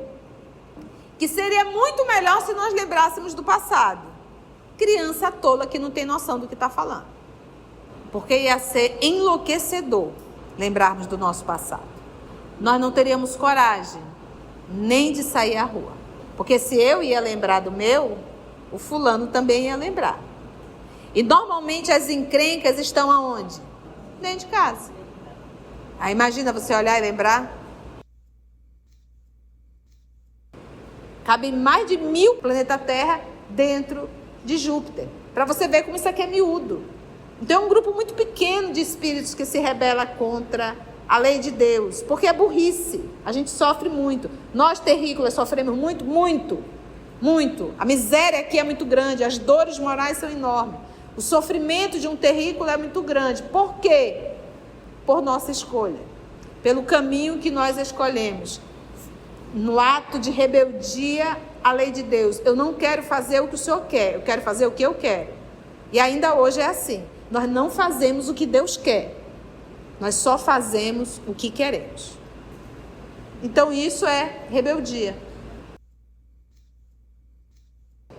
que seria muito melhor se nós lembrássemos do passado. Criança tola que não tem noção do que está falando. Porque ia ser enlouquecedor lembrarmos do nosso passado. Nós não teríamos coragem nem de sair à rua. Porque se eu ia lembrar do meu, o fulano também ia lembrar. E normalmente as encrencas estão aonde? Dentro de casa. Aí imagina você olhar e lembrar. Cabem mais de 1000 planeta Terra dentro de Júpiter. Para você ver como isso aqui é miúdo. Então é um grupo muito pequeno de espíritos que se rebela contra a lei de Deus. Porque é burrice. A gente sofre muito. Nós terrícolas sofremos muito, muito, muito. A miséria aqui é muito grande. As dores morais são enormes. O sofrimento de um terrícola é muito grande. Por quê? Por nossa escolha. Pelo caminho que nós escolhemos. No ato de rebeldia à lei de Deus. Eu não quero fazer o que o Senhor quer, eu quero fazer o que eu quero. E ainda hoje é assim. Nós não fazemos o que Deus quer. Nós só fazemos o que queremos. Então isso é rebeldia.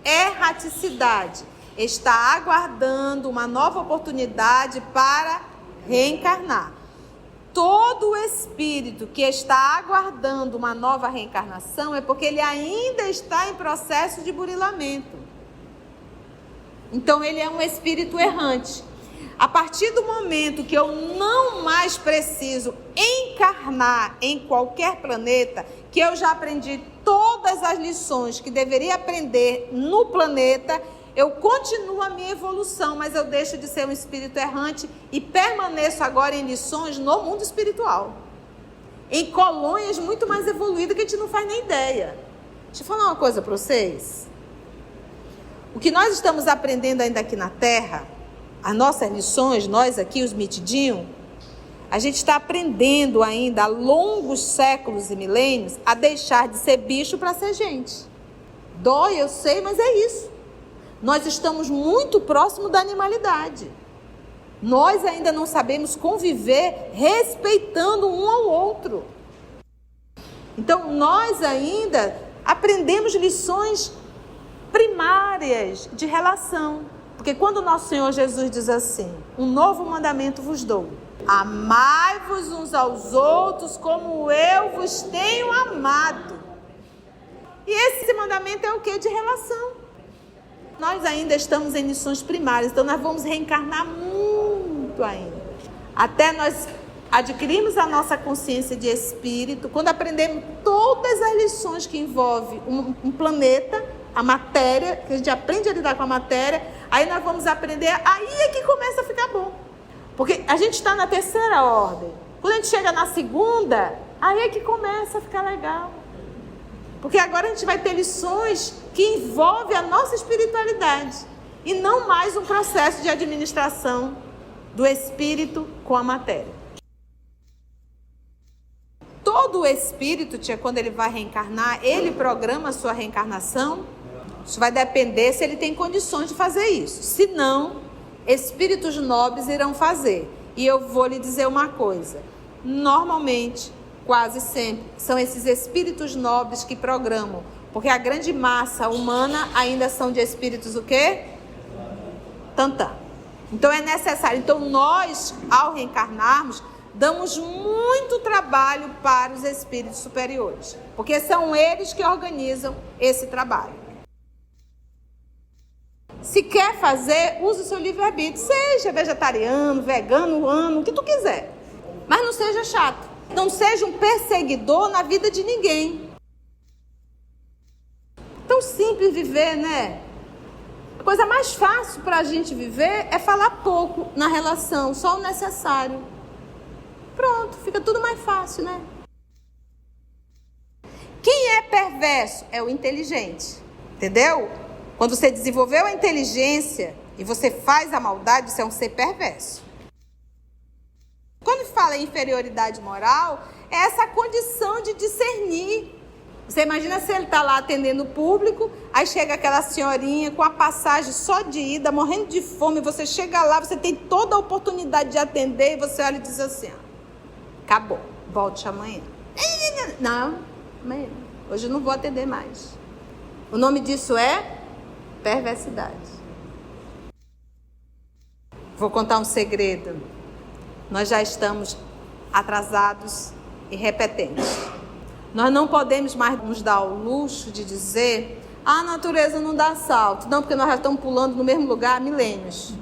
Erraticidade. Está aguardando uma nova oportunidade para reencarnar. Todo espírito que está aguardando uma nova reencarnação é porque ele ainda está em processo de burilamento. Então ele é um espírito errante. A partir do momento que eu não mais preciso encarnar em qualquer planeta, que eu já aprendi todas as lições que deveria aprender no planeta, eu continuo a minha evolução, mas eu deixo de ser um espírito errante e permaneço agora em lições no mundo espiritual. Em colônias muito mais evoluídas que a gente não faz nem ideia. Deixa eu falar uma coisa para vocês. O que nós estamos aprendendo ainda aqui na Terra, as nossas lições, nós aqui, os mitidinhos, a gente está aprendendo ainda há longos séculos e milênios a deixar de ser bicho para ser gente. Dói, eu sei, mas é isso. Nós estamos muito próximo da animalidade. Nós ainda não sabemos conviver respeitando um ao outro. Então, nós ainda aprendemos lições primárias de relação. Porque quando o nosso Senhor Jesus diz assim, um novo mandamento vos dou. Amai-vos uns aos outros como eu vos tenho amado. E esse mandamento é o quê? De relação. Nós ainda estamos em lições primárias, então nós vamos reencarnar muito ainda. Até nós adquirirmos a nossa consciência de espírito, quando aprendemos todas as lições que envolvem um planeta, a matéria, que a gente aprende a lidar com a matéria, aí nós vamos aprender, aí é que começa a ficar bom. Porque a gente está na terceira ordem. Quando a gente chega na segunda, aí é que começa a ficar legal. Porque agora a gente vai ter lições que envolvem a nossa espiritualidade e não mais um processo de administração do espírito com a matéria. Todo o espírito, quando ele vai reencarnar, ele programa a sua reencarnação. Isso vai depender se ele tem condições de fazer isso. Se não, espíritos nobres irão fazer. E eu vou lhe dizer uma coisa. Normalmente, quase sempre, são esses espíritos nobres que programam. Porque a grande massa humana ainda são de espíritos o quê? Tantã. Então é necessário. Então nós, ao reencarnarmos, damos muito trabalho para os espíritos superiores. Porque são eles que organizam esse trabalho. Se quer fazer, use o seu livre-arbítrio. Seja vegetariano, vegano, o que tu quiser. Mas não seja chato. Não seja um perseguidor na vida de ninguém. Tão simples viver, né? A coisa mais fácil para a gente viver é falar pouco na relação, só o necessário. Pronto, fica tudo mais fácil, né? Quem é perverso é o inteligente, entendeu? Quando você desenvolveu a inteligência e você faz a maldade, você é um ser perverso. Quando fala em inferioridade moral, é essa condição de discernir. Você imagina se ele está lá atendendo o público, aí chega aquela senhorinha com a passagem só de ida, morrendo de fome, você chega lá, você tem toda a oportunidade de atender e você olha e diz assim, acabou, volte amanhã. Não, amanhã, hoje eu não vou atender mais. O nome disso é perversidade. Vou contar um segredo. Nós já estamos atrasados e repetentes. Nós não podemos mais nos dar o luxo de dizer a natureza não dá salto. Não, porque nós já estamos pulando no mesmo lugar há milênios.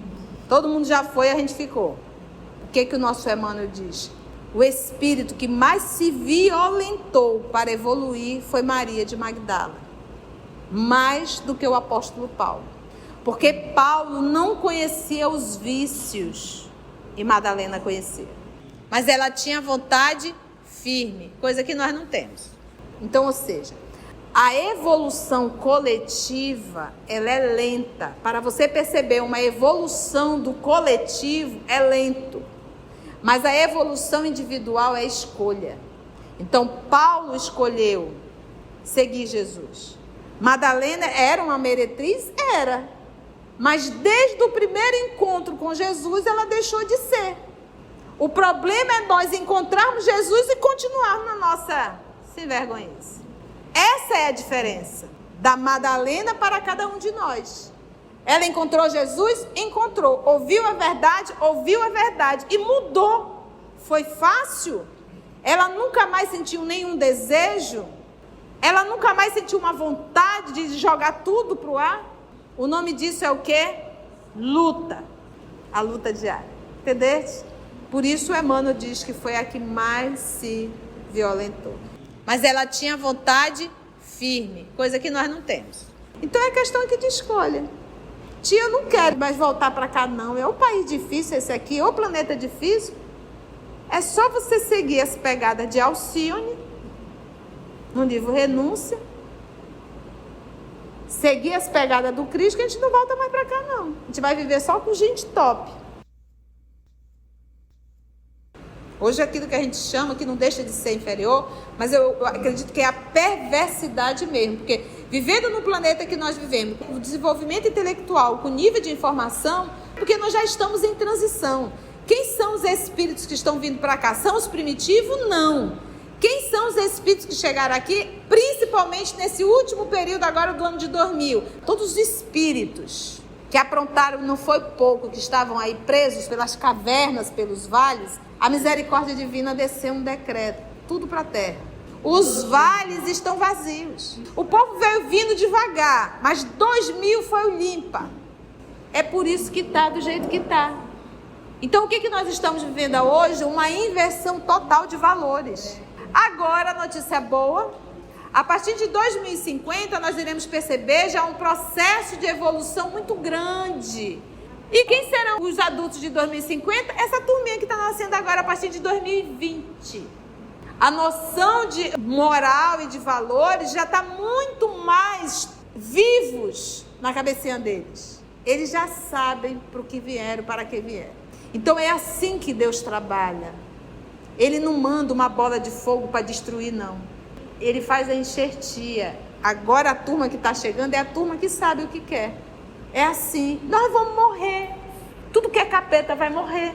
Todo mundo já foi e a gente ficou. O que o nosso Emmanuel diz? O espírito que mais se violentou para evoluir foi Maria de Magdala. Mais do que o apóstolo Paulo. Porque Paulo não conhecia os vícios e Madalena conhecia. Mas ela tinha vontade firme, coisa que nós não temos. Então, ou seja, a evolução coletiva, ela é lenta. Para você perceber uma evolução do coletivo, é lento. Mas a evolução individual é escolha. Então, Paulo escolheu seguir Jesus. Madalena era uma meretriz? Era. Mas desde o primeiro encontro com Jesus, ela deixou de ser. O problema é nós encontrarmos Jesus e continuarmos na nossa sem vergonhice. Essa é a diferença da Madalena para cada um de nós. Ela encontrou Jesus? Encontrou. Ouviu a verdade? Ouviu a verdade. E mudou. Foi fácil? Ela nunca mais sentiu nenhum desejo? Ela nunca mais sentiu uma vontade de jogar tudo para o ar? O nome disso é o quê? Luta. A luta diária. Entendeste? Por isso o Emmanuel diz que foi a que mais se violentou. Mas ela tinha vontade firme, coisa que nós não temos. Então é questão aqui de escolha. Tia, eu não quero mais voltar para cá não. É um país difícil esse aqui, é um planeta difícil. É só você seguir as pegadas de Alcione, no livro Renúncia. Seguir as pegadas do Cristo, que a gente não volta mais para cá não. A gente vai viver só com gente top. Hoje aquilo que a gente chama, que não deixa de ser inferior, mas eu acredito que é a perversidade mesmo, porque vivendo no planeta que nós vivemos, com o desenvolvimento intelectual, com o nível de informação, porque nós já estamos em transição. Quem são os espíritos que estão vindo para cá? São os primitivos? Não. Quem são os espíritos que chegaram aqui, principalmente nesse último período agora do ano de 2000? Todos os espíritos que aprontaram, não foi pouco, que estavam aí presos pelas cavernas, pelos vales. A misericórdia divina desceu um decreto, tudo para a terra. Os vales estão vazios. O povo veio vindo devagar, mas 2000 foi o limpa. É por isso que está do jeito que está. Então o que nós estamos vivendo hoje? Uma inversão total de valores. Agora, a notícia boa, a partir de 2050 nós iremos perceber já um processo de evolução muito grande. E quem serão os adultos de 2050? Essa turminha que está nascendo agora a partir de 2020. A noção de moral e de valores já está muito mais vivos na cabecinha deles. Eles já sabem para o que vieram, para que vieram. Então é assim que Deus trabalha. Ele não manda uma bola de fogo para destruir, não. Ele faz a enxertia. Agora a turma que está chegando é a turma que sabe o que quer. É assim, nós vamos morrer. Tudo que é capeta vai morrer.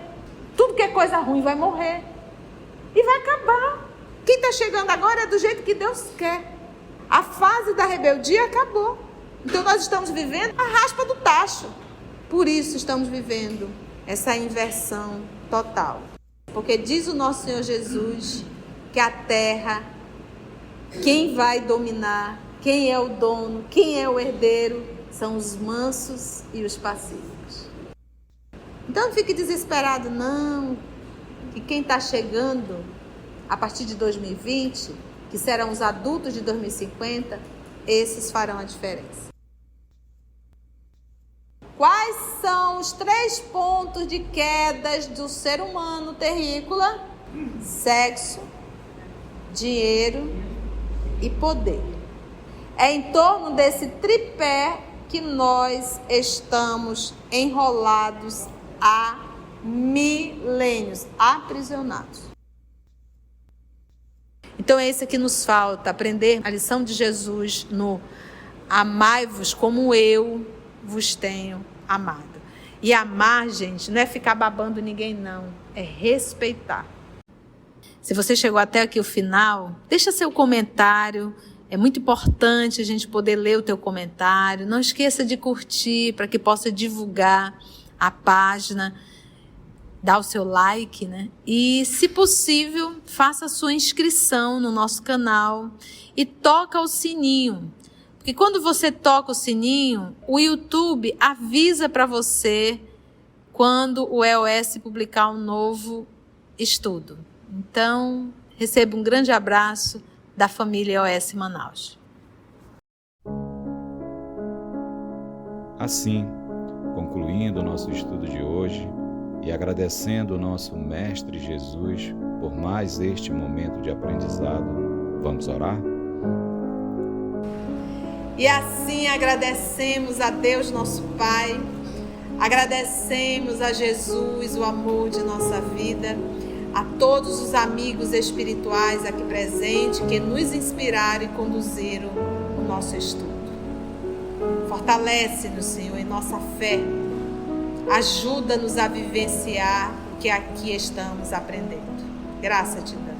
Tudo que é coisa ruim vai morrer. E vai acabar. Quem está chegando agora é do jeito que Deus quer. A fase da rebeldia acabou. Então nós estamos vivendo a raspa do tacho. Por isso estamos vivendo essa inversão total. Porque diz o nosso Senhor Jesus que a terra, quem vai dominar, quem é o dono, quem é o herdeiro, são os mansos e os pacíficos. Então não fique desesperado não, que quem está chegando a partir de 2020, que serão os adultos de 2050, esses farão a diferença. Quais são os 3 pontos de quedas do ser humano terrícola? Sexo, dinheiro e poder. É em torno desse tripé que nós estamos enrolados há milênios, aprisionados. Então é isso que nos falta, aprender a lição de Jesus no amai-vos como eu vos tenho amado. E amar, gente, não é ficar babando ninguém não, é respeitar. Se você chegou até aqui o final, deixa seu comentário. É muito importante a gente poder ler o teu comentário. Não esqueça de curtir para que possa divulgar a página. Dá o seu like, né? E, se possível, faça a sua inscrição no nosso canal e toca o sininho. Porque quando você toca o sininho, o YouTube avisa para você quando o EOS publicar um novo estudo. Então, receba um grande abraço da família EOS Manaus. Assim, concluindo o nosso estudo de hoje e agradecendo o nosso Mestre Jesus por mais este momento de aprendizado, vamos orar? E assim agradecemos a Deus nosso Pai, agradecemos a Jesus o amor de nossa vida, a todos os amigos espirituais aqui presentes que nos inspiraram e conduziram o nosso estudo. Fortalece-nos, Senhor, em nossa fé. Ajuda-nos a vivenciar o que aqui estamos aprendendo. Graça te damos.